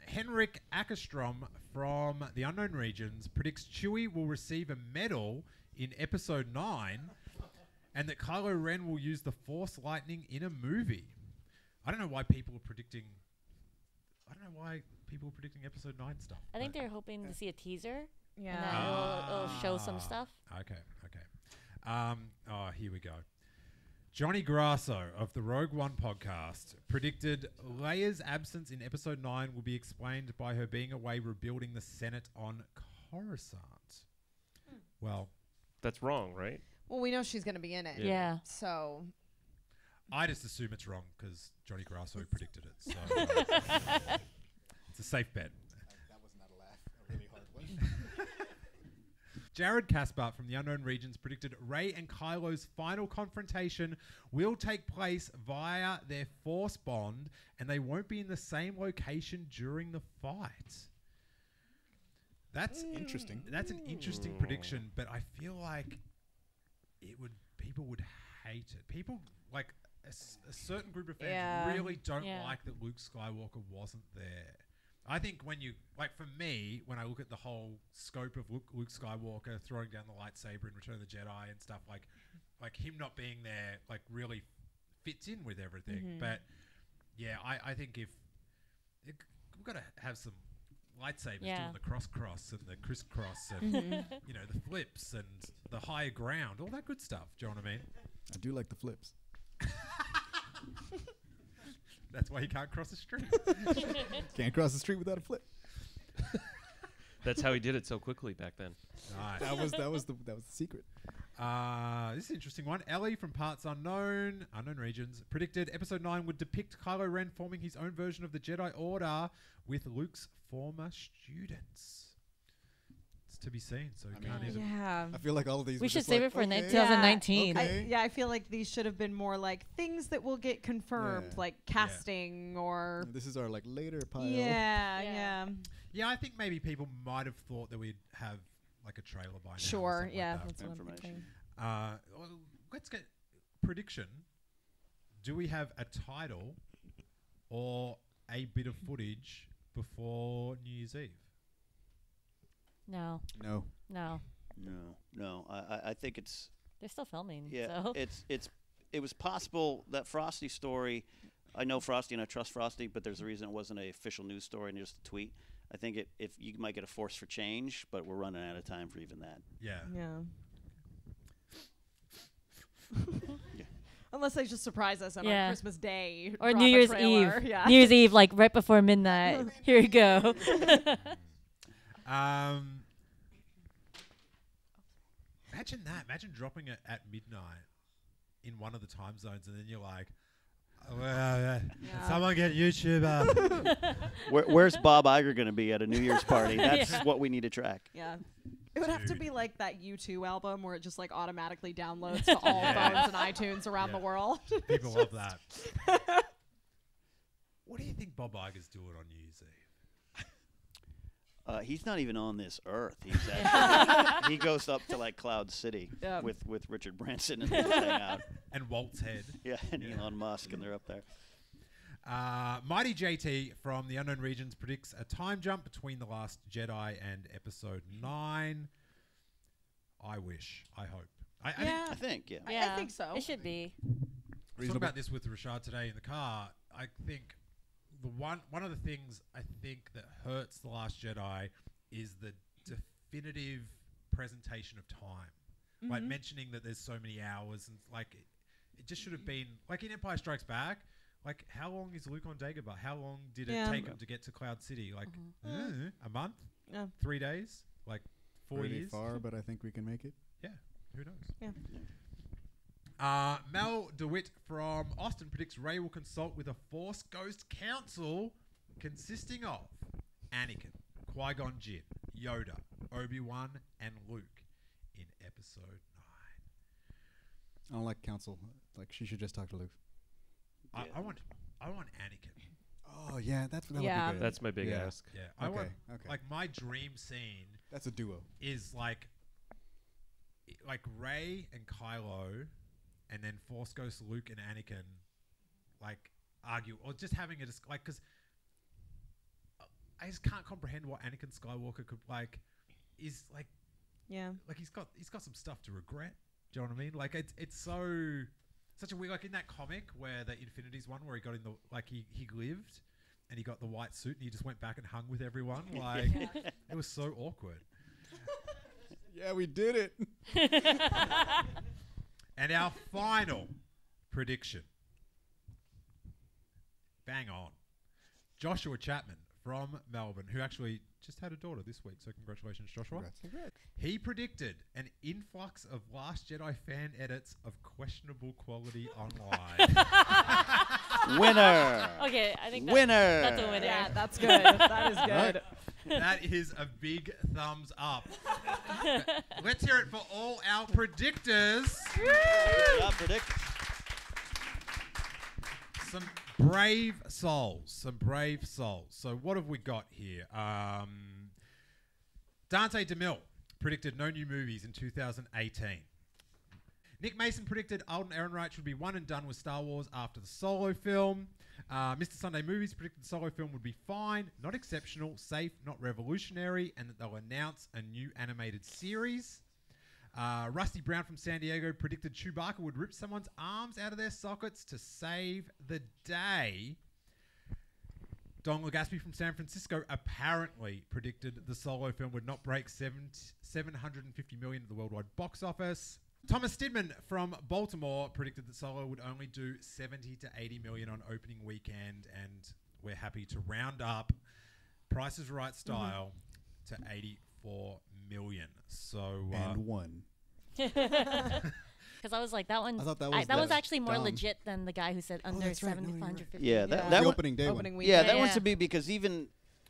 Henrik Ackerstrom from the Unknown Regions predicts Chewie will receive a medal in episode 9 and that Kylo Ren will use the Force lightning in a movie. I don't know why people are predicting... I don't know why people predicting episode 9 stuff. I think they're hoping to see a teaser. Yeah. And then it'll show some stuff. Okay. Here we go. Johnny Grasso of the Rogue One podcast predicted Leia's absence in episode 9 will be explained by her being away rebuilding the Senate on Coruscant. Well, That's wrong, right? Well, we know she's going to be in it. Yeah. So I just assume it's wrong because Johnny Grasso predicted it. So it's a safe bet. That was not a laugh. A really hard one. Jared Caspar from the Unknown Regions predicted Rey and Kylo's final confrontation will take place via their Force bond, and they won't be in the same location during the fight. That's Interesting. That's an interesting prediction, but I feel like people would hate it. People like a certain group of fans really don't like that Luke Skywalker wasn't there. I think when you, like for me, when I look at the whole scope of Luke Skywalker throwing down the lightsaber in Return of the Jedi and stuff, like him not being there, like really fits in with everything. Mm-hmm. But yeah, I think we've got to have some lightsabers doing the cross and the crisscross and you know, the flips and the higher ground, all that good stuff. Do you know what I mean? I do like the flips. That's why you can't cross the street. Can't cross the street without a flip. That's how he did it so quickly back then. Nice. That was the secret. This is an interesting one. Ellie from Parts Unknown Regions, predicted episode 9 would depict Kylo Ren forming his own version of the Jedi Order with Luke's former students. It's to be seen, so we can't even... yeah. I feel like all of these. We were should just save like, it for okay. 2019. Okay. I feel like these should have been more like things that will get confirmed, Yeah. like casting or... This is our like later pile. Yeah. Yeah, I think maybe people might have thought that we'd have like a trailer by now. or Sure, something yeah. Like that. That's what I'm Information. thinking. Well, let's get prediction. Do we have a title or a bit of footage before New Year's Eve? No. No. No. I think it's They're still filming. yeah. So. It was possible that Frosty story. I know Frosty and I trust Frosty, but there's a reason it wasn't an official news story and just a tweet. I think if you might get a force for change, but we're running out of time for even that. Yeah. Yeah. Unless they just surprise us on Christmas Day. Or drop New a Year's trailer. Eve. Yeah. New Year's Eve, like right before midnight. Here we go. Imagine that. Imagine dropping it at midnight in one of the time zones, and then you're like, someone get YouTube up. Where's Bob Iger going to be at a New Year's party? That's what we need to track. Yeah. It would have to be like that U2 album where it just like automatically downloads to all phones and iTunes around the world. People love that. What do you think Bob Iger's doing on New Year's Eve? He's not even on this earth. He's actually, he goes up to like Cloud City with Richard Branson and they just hang out. And Walt's head. Yeah, and Elon Musk, and they're up there. Mighty JT from the Unknown Regions predicts a time jump between The Last Jedi and Episode 9. I wish. I hope. I think, yeah. I think so. It should be. I was talking about this with Rashad today in the car. I think the one of the things I think that hurts The Last Jedi is the definitive presentation of time. Like mentioning that there's so many hours and like it just should have been like in Empire Strikes Back. Like, how long is Luke on Dagobah? How long did it take him to get to Cloud City? Like, a month? 3 days? Like, 4 Pretty years? far, but I think we can make it. Yeah, who knows? Yeah. Mel DeWitt from Austin predicts Rey will consult with a Force Ghost Council consisting of Anakin, Qui-Gon Jinn, Yoda, Obi-Wan, and Luke in Episode 9. I don't like council. Like, she should just talk to Luke. I want Anakin. Oh yeah, that would be good. That's my big ask. Yeah, I want okay. like my dream scene That's a duo. is like Rey and Kylo, and then Force Ghost Luke and Anakin, like argue or just having a like because I just can't comprehend what Anakin Skywalker could like is like. Yeah. Like he's got some stuff to regret. Do you know what I mean? Like it's so. Such a weird, like in that comic where the Infinities one, where he got in the, like he lived, and he got the white suit and he just went back and hung with everyone. Like, it was so awkward. Yeah, we did it. And our final prediction. Bang on. Joshua Chapman from Melbourne, who actually just had a daughter this week. So congratulations, Joshua. Congrats. He predicted an influx of Last Jedi fan edits of questionable quality online. Winner. Okay, I think Winner. that's a winner. Yeah, that's good. That is good. That is a big thumbs up. Let's hear it for all our predictors. Good job, predictors. Some brave souls. So what have we got here? Dante DeMille predicted no new movies in 2018. Nick Mason predicted Alden Ehrenreich would be one and done with Star Wars after the Solo film. Mr. Sunday Movies predicted the Solo film would be fine, not exceptional, safe, not revolutionary, and that they'll announce a new animated series. Rusty Brown from San Diego predicted Chewbacca would rip someone's arms out of their sockets to save the day. Don Legaspi from San Francisco apparently predicted the Solo film would not break $750 million at the worldwide box office. Thomas Stidman from Baltimore predicted that Solo would only do 70 to 80 million on opening weekend, and we're happy to round up Price is Right style to 84 million. So And one. Because I was like, that one. I thought that was that was the actually more dumb. legit than the guy who said under that's right. No, you're right. 750. Yeah, that The one. opening day Opening one. week. Yeah, that Yeah. one's to be because even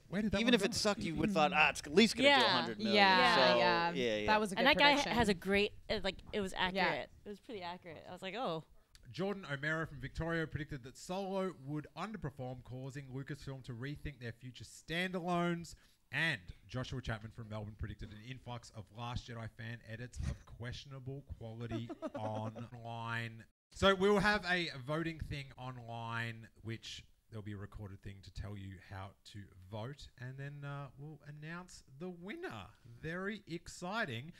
where did that if one it go? sucked, you would thought, it's at least going to do Yeah. 100 million. Yeah, So, yeah. That was a good And that guy prediction. has a great, it was accurate. Yeah. It was pretty accurate. I was like, oh. Jordan O'Mara from Victoria predicted that Solo would underperform, causing Lucasfilm to rethink their future standalones. And Joshua Chapman from Melbourne predicted an influx of Last Jedi fan edits of questionable quality online. So we will have a voting thing online, which there'll be a recorded thing to tell you how to vote. And then we'll announce the winner. Very exciting.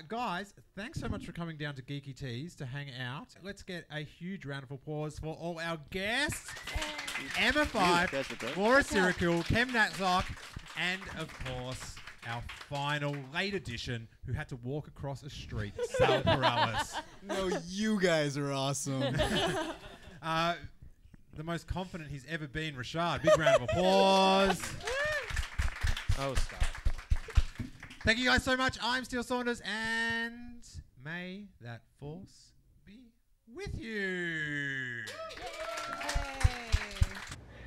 Guys, thanks so much for coming down to Geeky Teas to hang out. Let's get a huge round of applause for all our guests. Emma Fife, Laura Sirikul, Kem Natzok, and of course, our final late edition who had to walk across a street, Sal Perales. No, you guys are awesome. The most confident he's ever been, Rashad. Big round of applause. Oh, stop. Thank you guys so much. I'm Steele Saunders, and may that force be with you.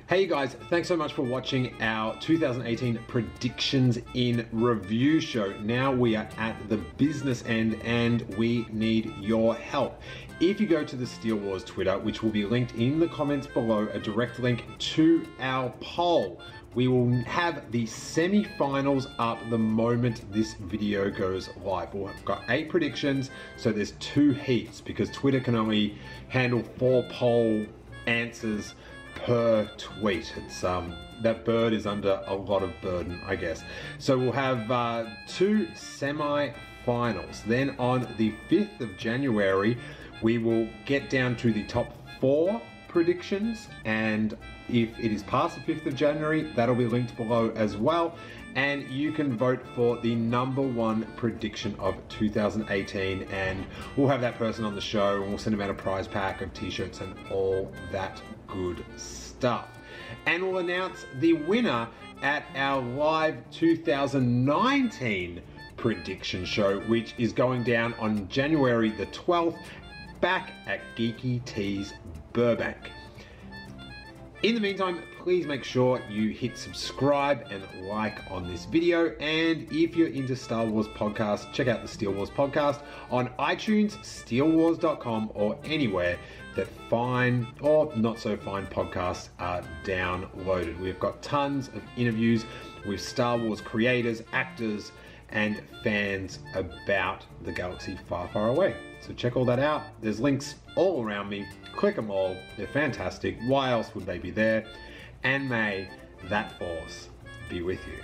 Hey you guys, thanks so much for watching our 2018 Predictions in Review show. Now we are at the business end and we need your help. If you go to the Steele Wars Twitter, which will be linked in the comments below, a direct link to our poll, we will have the semi-finals up the moment this video goes live. We've got 8 predictions, so there's 2 heats because Twitter can only handle 4 poll answers per tweet. It's that bird is under a lot of burden, I guess. So we'll have 2 semi-finals. Then on the 5th of January, we will get down to the top 4 predictions, and if it is past the 5th of January, that'll be linked below as well. And you can vote for the #1 prediction of 2018, and we'll have that person on the show, and we'll send them out a prize pack of t-shirts and all that good stuff. And we'll announce the winner at our live 2019 prediction show, which is going down on January the 12th, back at Geeky Teas Burbank. In the meantime, please make sure you hit subscribe and like on this video. And if you're into Star Wars podcasts, check out the Steele Wars podcast on iTunes, steelewars.com, or anywhere that fine or not so fine podcasts are downloaded. We've got tons of interviews with Star Wars creators, actors, and fans about the galaxy far, far away. So check all that out. There's links all around me. Click them all. They're fantastic. Why else would they be there? And may that force be with you.